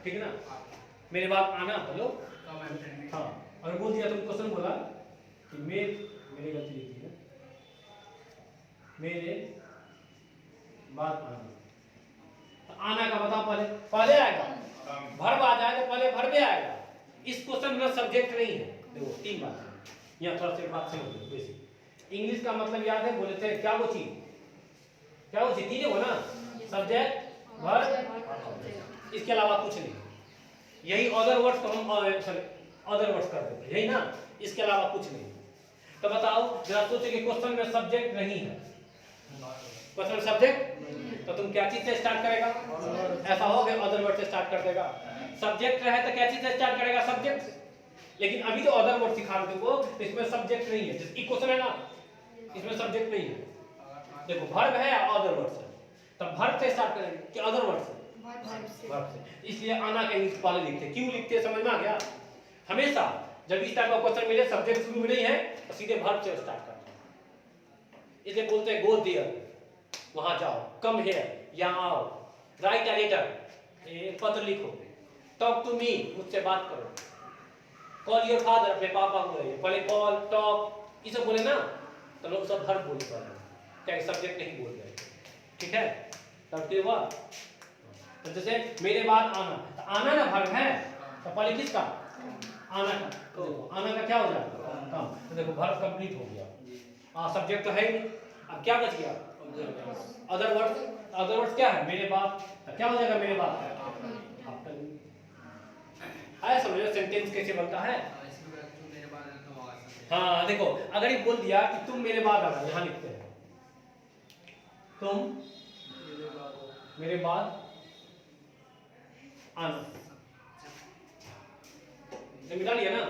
ठीक है ना? मेरे बाद आना बोलो। हाँ, और बोल दिया तुम क्वेश्चन बोला कि मेरे गलती लिखी है, मेरे बाद आना, आना का बताओ पहले, पहले आएगा वर्ब आ जाए तो पहले वर्ब आएगा। इस क्वेश्चन में सब्जेक्ट नहीं है। देखो 3 बात है यहाँ, थोड़ा सा बात समझ बेसिक। इंग्लिश का मतलब याद है, बोले थे क्या वो चीज, क्या वो चीज, तीनों हो ना, सब्जेक्ट वर्ब, इसके अलावा कुछ नहीं। यही अदर वर्ड्स को हम अदर वर्ड्स कर देते हैं, यही ना, इसके अलावा कुछ नहीं। तो बताओ जरा सोचो कि क्वेश्चन में सब्जेक्ट नहीं है, क्वेश्चन में सब्जेक्ट, तो तुम क्या चीज से स्टार्ट करेगा? ऐसा हो गया अदर वर्ड से स्टार्ट कर देगा। सब्जेक्ट रहे तो क्या चीज से स्टार्ट करेगा? सब्जेक्ट से। लेकिन अभी तो अदर वर्ड सिखा रहे तुमको, तो इसमें सब्जेक्ट नहीं है। जैसे क्वेश्चन है ना, इसमें सब्जेक्ट नहीं है। देखो वर्ब है या अदर वर्ड से, तब वर्ब से स्टार्ट करेंगे कि अदर वर्ड से? वर्ब से। इसलिए आना का इंग्लिश पहले लिखते हैं। क्यों लिखते हैं समझ में आ गया? हमेशा जब इस टाइप का क्वेश्चन मिले सब्जेक्ट शुरू में नहीं है तो सीधे वर्ब से स्टार्ट करते हैं। इसलिए बोलते हैं गो देयर, वहां जाओ, कम हियर, यहां आओ, राइट अ लेटर, पत्र लिखो, टॉक टू मी, मुझसे बात करो, कॉल योर फादर, अपने पापा को बोलिए। पहले कॉल, टॉक, ये सब बोले ना तो लोग सब वर्ब बोलते हैं, क्या सब्जेक्ट नहीं बोल रहे। ठीक है, तब क्लियर हुआ? तो जैसे मेरे बाद आना, तो आना ना वर्ब है, तो पहले किसका? आना का। तो देखो आना का क्या हो जाएगा? काम। तो देखो वर्ब कंप्लीट हो गया। सब्जेक्ट तो है ही नहीं, अब क्या बच गया? Other words. अदर वर्ड्स क्या है? मेरे बाद, तो क्या हो जाएगा मेरे बाद? आफ्टर। आया समझो सेंटेंस कैसे बनता है? हाँ देखो, अगर ये बोल दिया कि तुम मेरे बाद आना, यहाँ लिखते हैं तुम मेरे बाद आना, मिटा लिया ना?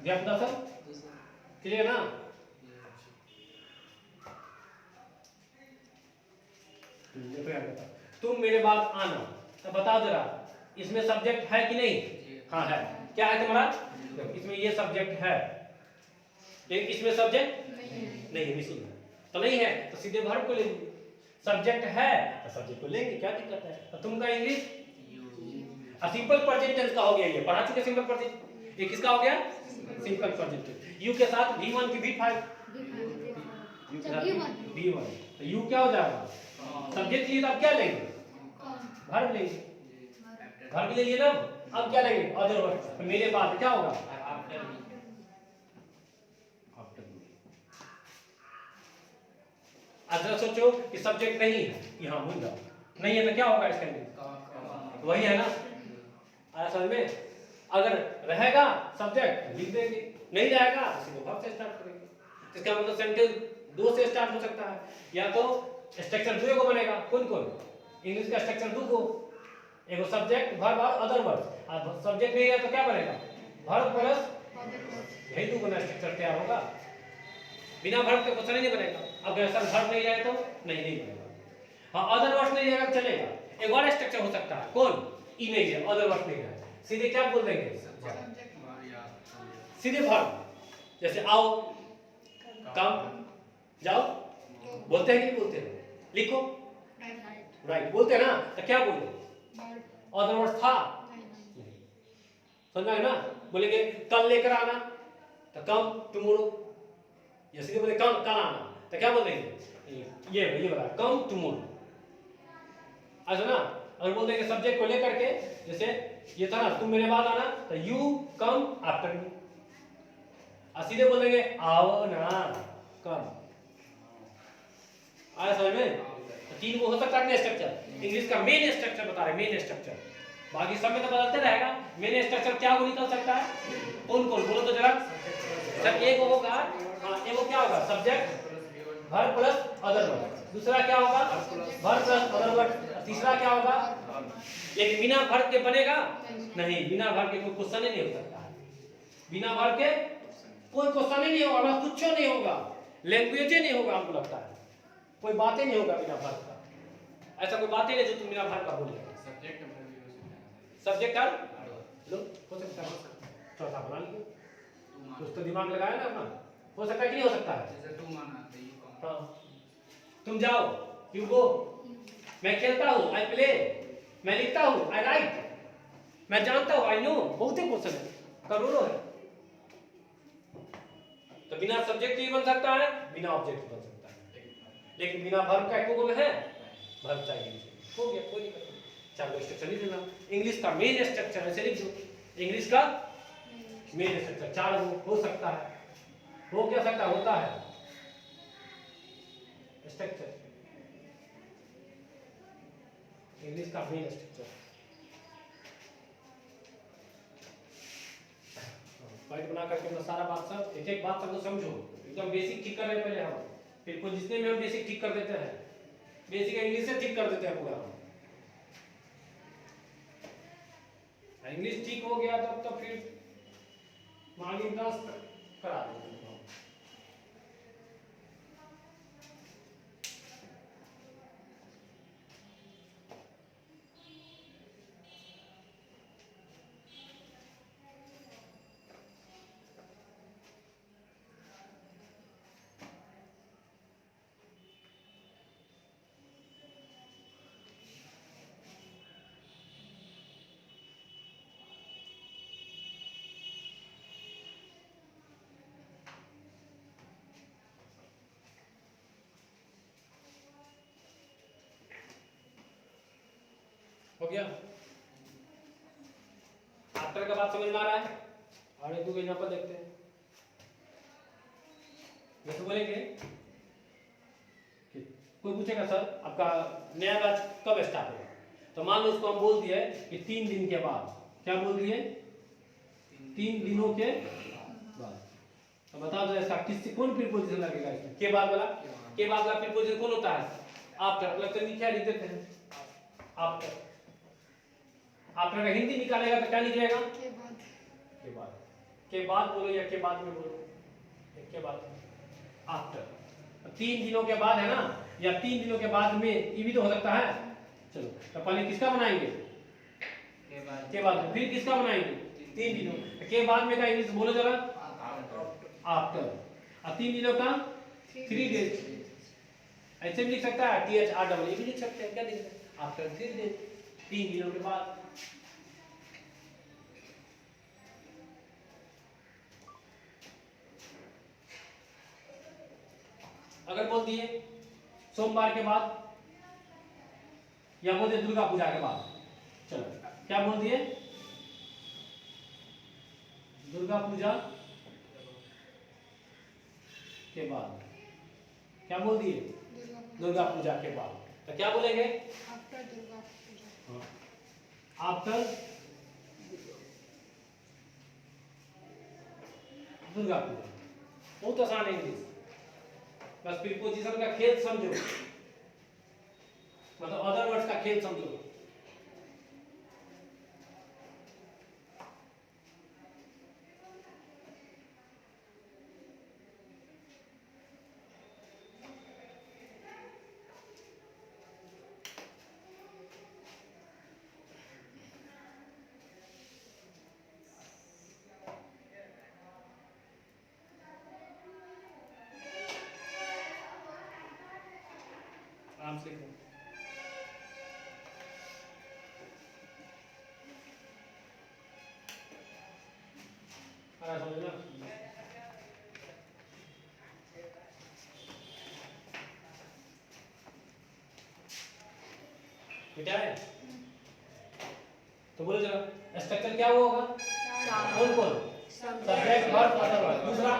व्यापदा सब क्लियर ना? तुम मेरे बाद आना, तो बताओ जरा इसमें सब्जेक्ट है कि नहीं? हाँ है। क्या है तुम्हारा? इसमें ये सब्जेक्ट है, लेकिन इसमें सब्जेक्ट नहीं है, मिसिंग है। तो नहीं है तो सीधे वर्ब को लेंगे। सब्जेक्ट है तो सब्जेक्ट को लेंगे, क्या दिक्कत है? तो तुम का इंग्लिश सिंपल प्रेजेंट टेंस का हो गया। ये पढ़ा चुके सिंपल प्रेजेंट। ये किसका हो गया? Simple present tense. यू के साथ V1 की V5, यू के साथ V1, तो यू क्या हो जाएगा? सब्जेक्ट लिए, तो अब क्या लेंगे? वर्ब लेंगे। वर्ब ले लिए ना, अब क्या लेंगे? Other word. तो मेरे बाद क्या होगा? आफ्टर। अब सोचो कि सब्जेक्ट नहीं है, यहाँ भूल जाओ, नहीं है तो क्या होगा इसके अंदर? वही है ना? आया समझ में? अगर रहेगा सब्जेक्ट लिख देंगे, नहीं रहेगा तो सीधे वर्ब से स्टार्ट करेंगे। इसका मतलब सेंटेंस 2 से स्टार्ट हो सकता है, या तो स्ट्रक्चर 2 को बनेगा। कौन कौन? इंग्लिश का स्ट्रक्चर 2 को, एगो सब्जेक्ट, वर्ब और अदर वर्ड्स। अब सब्जेक्ट नहीं है तो क्या बनेगा? वर्ब प्लस यही 2 बना स्ट्रक्चर तैयार होगा। बिना वर्ब के क्वेश्चन ही नहीं बनेगा। अगर ऐसा वर्ब नहीं आए तो नहीं बनेगा। हाँ अदर वर्ड्स नहीं रहेगा चलेगा। एक और स्ट्रक्चर हो सकता है, कौन? ई नहीं है, अदर वर्ड्स नहीं है, सीधे क्या बोल देंगे? सीधे वर्ब। जैसे आओ, कम, जाओ, बोलते हैं कि नहीं बोलते हैं? लिखो, राइट बोलते हैं ना, तो क्या बोले? अदर वर्ड्स था, समझ में ना? बोलेंगे कल लेकर आना, तो कम टुमारो। या सीधे बोले कल आना, तो क्या बोलेंगे? ये बता, कम टुमारो। ऐसा ना? अगर बोल देंगे सब्जेक्ट को लेकर के, जैसे ये था ना, तुम मेरे बाद आना, तो यू कम आफ्टर मी। और सीधे बोल देंगे आओ ना, कम। आया समझ में? तो 3 को हो सकता है स्ट्रक्चर। इंग्लिश का मेन स्ट्रक्चर बता रहे, मेन स्ट्रक्चर। बाकी सब में तो बदलते रहेगा। मेन स्ट्रक्चर क्या वो निकल सकता है? कौन कौन बोलो तो जरा। सब एक होगा, हाँ एगो क्या होगा? Subject, verb plus other word. दूसरा क्या होगा? Verb plus other word. तीसरा क्या होगा? लेकिन बिना वर्ब के बनेगा नहीं, बिना वर्ब के कोई क्वेश्चन ही नहीं हो सकता। बिना वर्ब के कोई क्वेश्चन ही नहीं होगा, कुछ नहीं होगा, लैंग्वेज ही नहीं होगा। हमको लगता है कोई बात ही नहीं होगा बिना वर्ब का। ऐसा कोई बात ही नहीं जो तुम बिना वर्ब का बोले। सब्जेक्ट और लो हो सकता है, चौथा बना लीजिए। कुछ तो दिमाग लगाया ना अपना। हो सकता है कि नहीं हो सकता है? हाँ तुम जाओ, यू गो। मैं खेलता हूँ, आई प्ले। मैं लिखता हूँ, आई राइट। मैं जानता हूँ, आई नो। बहुत ही क्वेश्चन है, करोड़ों है। तो बिना सब्जेक्ट ही बन सकता है, बिना ऑब्जेक्ट बन सकता है, लेकिन बिना वर्ब का कोई है? वर्ब चाहिए। हो गया, कोई नहीं। चार को स्ट्रक्चर नहीं देना। इंग्लिश का मेन स्ट्रक्चर ऐसे लिख दो, इंग्लिश का मेन स्ट्रक्चर चार हो सकता है, हो क्या सकता होता है स्ट्रक्चर, इंग्लिश का मेन स्ट्रक्चर। पॉइंट बना करके अपना सारा बात सब एक एक बात सबको समझो, एकदम बेसिक ठीक कर रहे हैं पहले हम, फिर कुछ जितने में हम बेसिक ठीक कर देते हैं, बेसिक इंग्लिश से ठीक कर देते हैं पूरा। इंग्लिश ठीक हो गया तो फिर आगे इंट्रांस करा देंगे। हो गया, आफ्टर का बात समझ में आ रहा है। और एक दो एग्जांपल देखते हैं। जैसे बोलेंगे कि कोई पूछेगा सर आपका नया बैच कब स्टार्ट होगा, तो मान लो उसको हम बोल दिए कि 3 दिन के बाद। क्या बोल दिए? 3 दिनों के बाद। तो बता दो ऐसा किससे कौन प्रीपोजिशन लगेगा इसमें? के बाद वाला, के बाद वाला प्रीपोजिशन कौन होता है? आफ्टर। लगता है क्या लिख देते हैं? आफ्टर। आफ्टर का हिंदी निकालेगा तो क्या निकलेगा? के बाद। के बाद। के बाद बोलो या के बाद में बोलो? के बाद। आफ्टर। 3 दिनों के बाद है ना, या 3 दिनों के बाद में, ये भी तो हो सकता है। चलो तो पहले किसका बनाएंगे? के बाद। फिर किसका बनाएंगे? 3 दिनों के बाद में का इंग्लिश बोलो जरा। आफ्टर। और 3 दिनों का 3 डेज। ऐसे भी लिख सकता है, THR भी लिख सकते हैं। क्या लिख सकते हैं? आफ्टर 3 डेज, 3 दिनों के बाद। अगर बोल दिए सोमवार के बाद, या बोल दिए दुर्गा पूजा के बाद। चलो क्या बोल दिए? दुर्गा पूजा के बाद। क्या बोल दिए? दुर्गा पूजा के बाद। तो क्या बोलेंगे? आफ्टर दुर्गा पूजा। आफ्टर दुर्गा पूजा। बहुत आसान है इंग्लिश, बस प्रीपोजिशन का खेल समझो, मतलब अदर वर्ड्स का खेल समझो। आराम से लिखो। समझना बेटा है तो बोलो जरा स्ट्रक्चर क्या हुआ होगा? कौन कौन? सब्जेक्ट वर्ब अदर वर्ब, दूसरा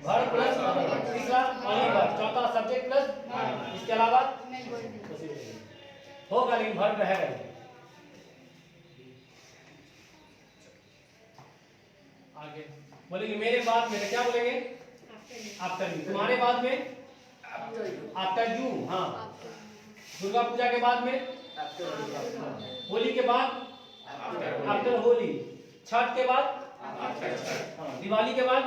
वर्ब प्लस अदर वर्ब, तीसरा ओनली वर्ब, चौथा सब्जेक्ट प्लस, इसके अलावा होगा लेकिन वर्ब रहेगा। आगे बोलेंगे मेरे बाद में, क्या बोलेंगे? After you. तुम्हारे बाद में? After you. हाँ। दुर्गा पूजा के बाद में? होली के बाद? आफ्टर होली। छठ के बाद? हाँ। दिवाली के बाद?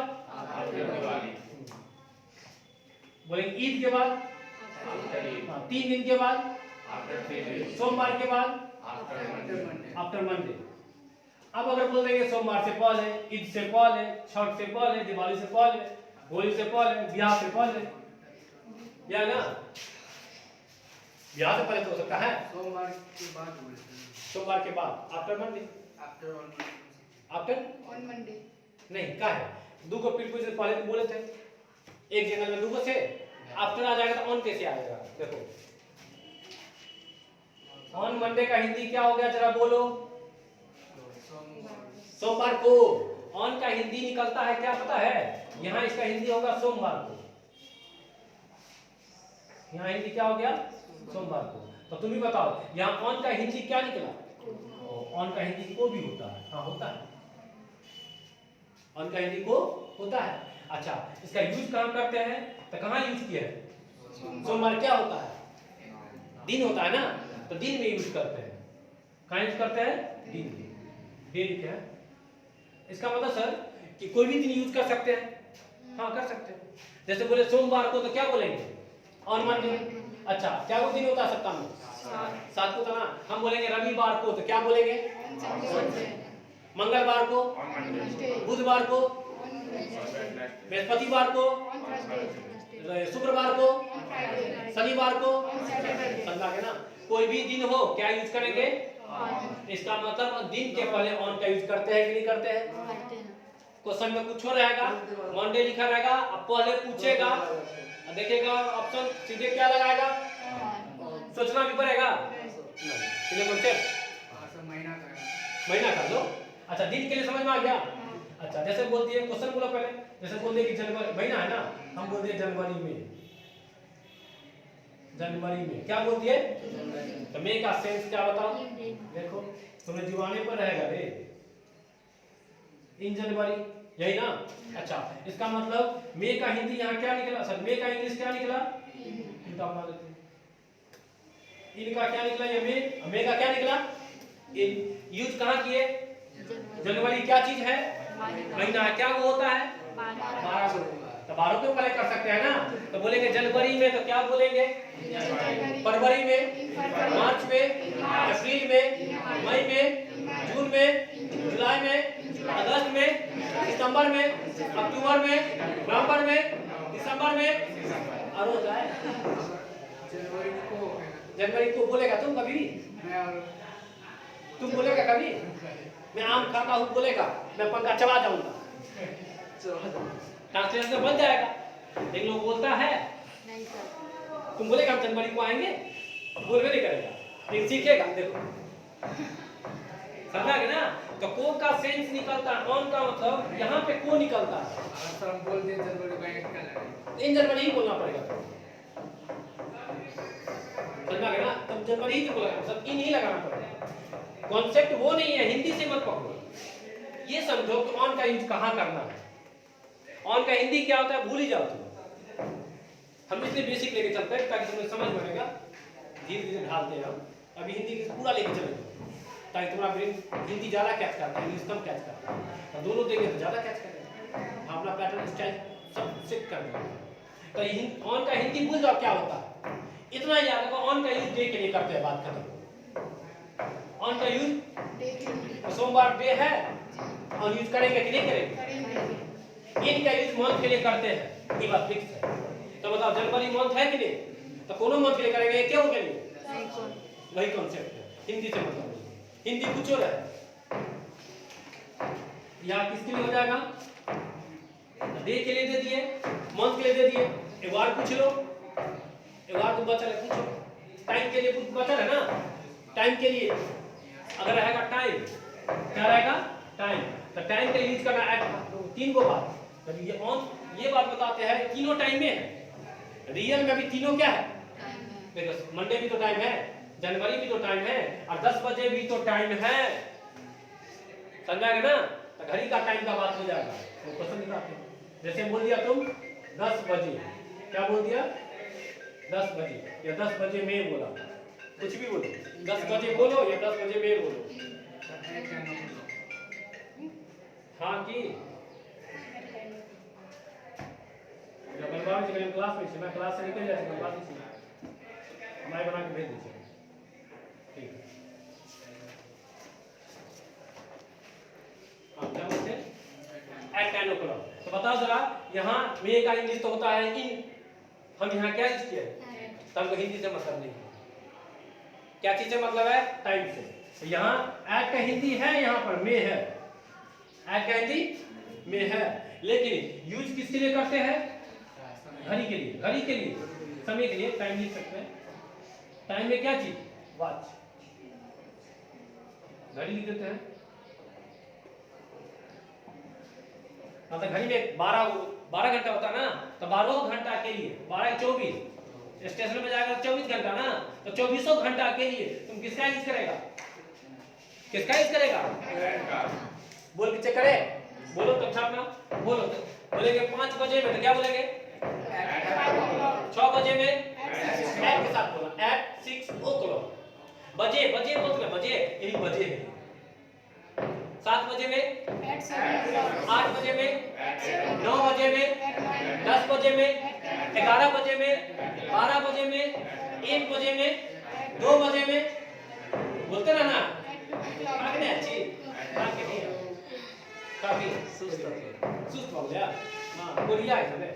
बोलेंगे ईद के बाद? हाँ। 3 दिन के बाद? सोमवार के बाद? After Monday. अब अगर बोल देंगे सोमवार से पहले, ईद से पहले, छठ से पहले, दिवाली से पहले, होली से पहले, ब्याह से पहले, या ना ब्याह से पहले तो हो सकता है सोमवार के बाद बोलते हैं। सोमवार के बाद after Monday. After on Monday नहीं का है, दो को प्रीपोजिशन पहले तो बोले थे, एक जगह में दो को थे, आफ्टर आ जाएगा तो ऑन कैसे आएगा? देखो ऑन मंडे का हिंदी क्या हो गया, जरा बोलो। सोमवार। सोमवार को। ऑन का हिंदी निकलता है क्या पता है? यहाँ इसका हिंदी होगा सोमवार को। यहाँ हिंदी क्या हो गया? सोमवार को। तो तुम ही बताओ यहाँ ऑन का हिंदी क्या निकला? ऑन का हिंदी को भी होता है। हाँ होता है, ऑन का हिंदी को होता है। अच्छा, इसका यूज कहाँ करते हैं? तो कहाँ यूज किया है? सोमवार क्या होता है? दिन होता है ना, तो दिन में यूज करते हैं। कहाँ यूज करते हैं? दिन में। दिन क्या है? इसका मतलब सर कि कोई भी दिन यूज कर सकते हैं। हाँ कर सकते हैं। जैसे बोले सोमवार को तो क्या बोलेंगे? On Monday. अच्छा, क्या वो दिन होता है सप्ताह में? 7 को। तो ना हम बोलेंगे रविवार को तो क्या बोलेंगे? मंगलवार को, बुधवार को, बृहस्पतिवार को, शुक्रवार को, शनिवार को। समझा के ना? कोई भी दिन हो क्या यूज करेंगे? इसका मतलब दिन के पहले ऑन का यूज करते हैं कि नहीं करते हैं? क्वेश्चन में कुछ हो रहेगा, मंडे लिखा रहेगा, अब पहले पूछेगा, देखेगा ऑप्शन, सीधे क्या लगाएगा? सोचना भी पड़ेगा नहीं, कॉन्सेप्ट महीना कर लो। अच्छा, दिन के लिए समझ में आ गया। अच्छा, जैसे बोल दिए क्वेश्चन बोलो पहले, जैसे बोल दिए कि जनवरी महीना है ना, हम बोल दिए जनवरी में। जनवरी में क्या बोल दिए? तो मई का सेंस क्या बताओ? देखो तुम्हें जुबाने पर रहेगा रे, इन जनवरी, यही ना। अच्छा, इसका मतलब मई का हिंदी यहाँ क्या निकला सर? मई का इंग्लिश क्या निकला? इनका बना देते हैं। इनका क्या निकला? ये मई का क्या निकला? इन यूज कहाँ किए? जनवरी क्या चीज है? महीना है। क्या वो होता है? 12। तो 12 क्यों पहले कर सकते हैं ना? तो बोलेंगे जनवरी में, तो क्या बोलेंगे? फरवरी में, मार्च में, अप्रैल में, मई में, जून में, जुलाई में, अगस्त में, सितंबर में, अक्टूबर में, नवंबर में, दिसंबर में, और होता है जनवरी को। बोलेगा तुम कभी? तुम बोलेगा कभी? मैं आम खाता हूँ बोलेगा, मैं पंखा चला जाऊंगा, ट्रांसलेशन बन जाएगा। एक लोग बोलता है नहीं सर। तुम बोलेगा हम जनवरी को आएंगे, बोलवे नहीं करेगा, लेकिन सीखेगा। देखो समझा गया ना? तो को का सेंस निकलता है, ऑन का मतलब यहाँ पे को निकलता है। अगर हम बोल दें जनवरी का एक क्या लगेगा? इन जनवरी ही बोलना पड़ेगा। समझा गया ना? तब जनवरी ही तो बोला, सब इन ही लगाना पड़ेगा। कॉन्सेप्ट वो नहीं है, हिंदी से मत पकड़ो। ये समझो कि ऑन का यूज कहाँ करना है। ऑन का हिंदी क्या होता है भूल ही जाओ तुम। हम इसलिए बेसिक लेके चलते हैं ताकि तुम्हें समझ में आएगा। धीरे धीरे ढालते हैं हम। अभी हिंदी पूरा लेके चलेंगे ताकि तुम्हारा ब्रेन हिंदी ज्यादा कैच करता है, इंग्लिश कम कैच करता है। तो दोनों देंगे तो ज्यादा कैच करेगा। अपना पैटर्न स्टाइल सब सेट कर देंगे। तो ऑन का हिंदी भूल जाओ क्या होता है, इतना याद रखो। ऑन का यूज डे के लिए करते हैं, बात खत्म। ऑन का यूज सोमवार डे है, और यूज करेंगे कि नहीं करेंगे? इनका यूज मंथ के लिए करते हैं, ये बात फिक्स है। तो बताओ जनवरी मंथ है कि नहीं? तो कोनो मंथ के लिए करेंगे, क्यों के लिए? वही कॉन्सेप्ट है, हिंदी से मतलब नहीं। हिंदी कुछ और है। यहाँ किसके लिए हो जाएगा? डे के लिए दे दिए, मंथ के लिए दे दिए। एक बार पूछ लो, एक बार तो बचा है, पूछो। टाइम के लिए कुछ बचा है ना? टाइम के लिए अगर रहेगा टाइम, क्या रहेगा? टाइम। तो टाइम का यूज करना है 3 को बात। तो ये ऑन ये बात बताते हैं तीनों टाइम में है। रियल में भी तीनों क्या है? देखो मंडे भी तो टाइम है, जनवरी भी तो टाइम है, और 10 बजे भी तो टाइम है। समझा गया ना? तो घड़ी का टाइम का बात हो जाएगा। तो क्वेश्चन निकालते हैं। जैसे बोल दिया तुम 10 बजे, क्या बोल दिया? 10 बजे या 10 बजे में बोला, कुछ भी बोलो। 10 बजे बोलो या 10 बजे में बोलो। हाँ की जब बनवाओ जी क्लास में, मैं क्लास से निकल जाती हूँ, बात नहीं मैं बना के भेज दीजिए। ठीक है। हाँ क्या बोलते हैं? Eight 10 o'clock। तो बताओ जरा, यहाँ मे का इंग्लिश तो होता है इन, हम यहाँ क्या यूज किया है? तब हिंदी से मतलब नहीं है। क्या चीज से मतलब है? टाइम से। तो यहाँ एट का हिंदी है, यहाँ पर मे है। एट का हिंदी मे है, लेकिन यूज किसके लिए करते हैं? घड़ी के लिए, घड़ी के लिए, समय के लिए। टाइम लिख सकते हैं। टाइम में क्या चीज? वॉच। घड़ी लिख देते हैं। हाँ तो घड़ी में 12 घंटा होता है ना, तो 12 घंटा के लिए 12 24 स्टेशन में जाएगा तो 24 घंटा ना, तो 24 घंटा के लिए तुम किसका यूज करेगा? किसका यूज करेगा? बोल के चेक करे, बोलो तो अच्छा अपना बोलो। तो बोलेंगे 5 बजे में, तो क्या बोलेंगे? 6 बजे में एट के साथ बोला, एट 6 o'clock। बजे बजे मतलब बजे, यही बजे है। 7 बजे में, 8 बजे में, 9 बजे में, 10 बजे में, 11 बजे में, 12 बजे में, 1 बजे में, 2 बजे में, बोलते रहना। काफी अच्छी, काफी सुस्त हो गया। हाँ बोलिया है तुम्हें।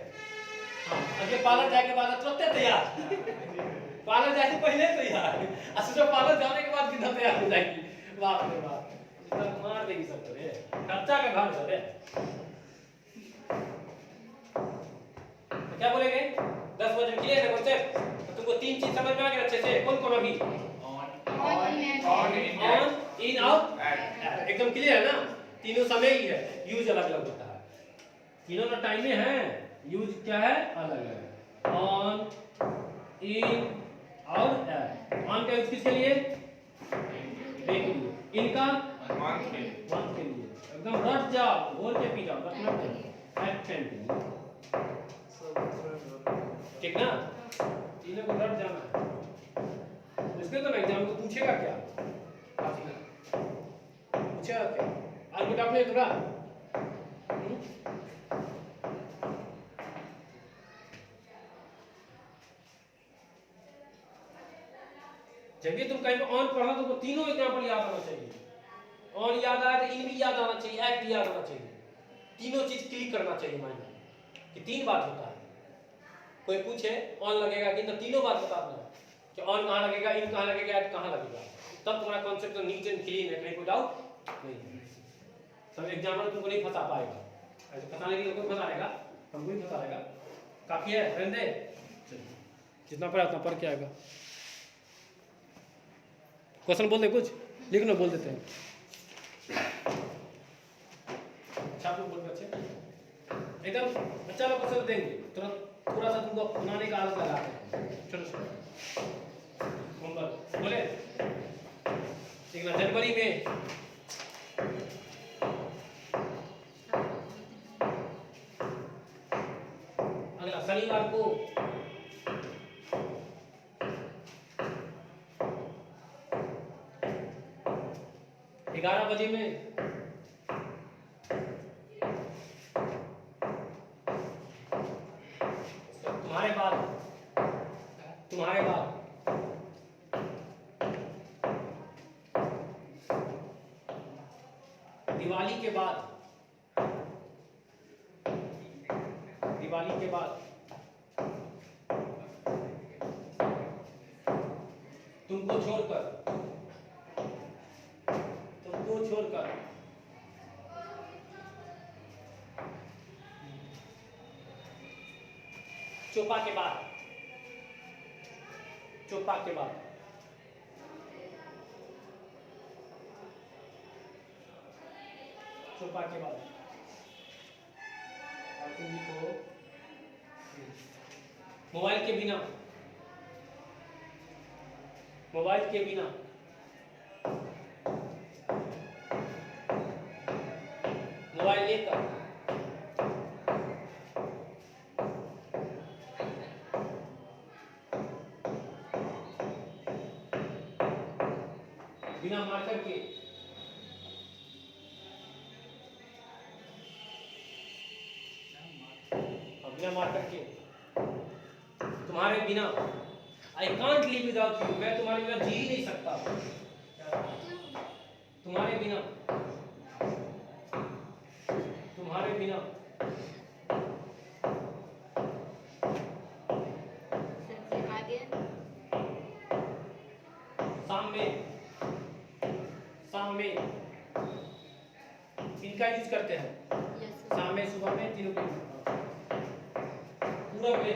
हाँ अगे पार्लर जाके बाद तुरंत तैयार, पार्लर जाने पहले तैयार, असुर पार्लर जाने के बाद कितना तैयार हो जाएगी। बाप रे बाप, इतना मार देगी सब रे, खर्चा का भाग है। क्या बोलेंगे? 10 बजे क्लियर है कॉन्सेप्ट? तो तुमको 3 चीज समझ में आ गया अच्छे से। कौन कौन अभी? ऑन, इन, आउट, एकदम क्लियर है ना? तीनों समय ही है, यूज अलग अलग होता है। तीनों का टाइम में है, यूज क्या है? अलग है। ऑन, इन, आउट, ऑन का यूज किसके लिए? डे के लिए। इनका मंथ के लिए। एकदम रट जाओ, बोल के पी जाओ, बस रट जाओ। एक्शन के लिए, ठीक ना? तीनों को रट जाना है। इसके तो एग्जाम को पूछेगा क्या? पूछेगा क्या? आज बेटा आपने थोड़ा जब ये तुम कहीं पे ऑन पढ़ा तो तीनों एग्जाम्पल याद आना चाहिए। ऑन याद आया तो इन भी याद आना चाहिए, एक्ट भी याद आना चाहिए। तीनों चीज क्लिक करना चाहिए माइंड में कि 3 बात होता है। कोई पूछे ऑन लगेगा कि, तो तीनों बात बता देना कि ऑन कहाँ लगेगा, इन कहाँ लगेगा, एक्ट कहाँ लगेगा। तब तुम्हारा कॉन्सेप्ट तो नीट एंड क्लीन है, कहीं कोई डाउट नहीं। सब एग्जामिनर तुमको नहीं फंसा पाएगा, ऐसे फंसाने के लिए कोई फंसा लेगा, हमको ही फंसा लेगा। काफी है, रहने दे, जितना पढ़ा उतना पढ़ के आएगा। क्वेश्चन बोल दे, कुछ लिखना बोल देते हैं। अच्छा आप लोग बोल बच्चे एकदम बच्चा लोग क्वेश्चन देंगे तुरंत, थोड़ा सा तुमको बनाने का आदत लगाते हैं। चलो होमवर्क बोले जनवरी में अगला शनिवार को 11 बजे में तुम्हारे बाद दिवाली के बाद तुमको छोड़कर चोपा के बाद मोबाइल के बिना मोबाइल लेकर बिना मार्कर के तुम्हारे बिना I can't live without you, मैं तुम्हारे बिना जी ही नहीं सकता। तुम्हारे बिना शाम में इनका यूज करते हैं। शाम में, सुबह में, तीनों के पूरब में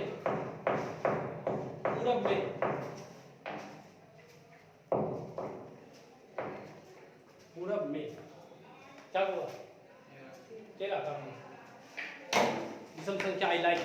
में क्या हुआ? Yeah. तेरा काम विषम संख्या आई लाइक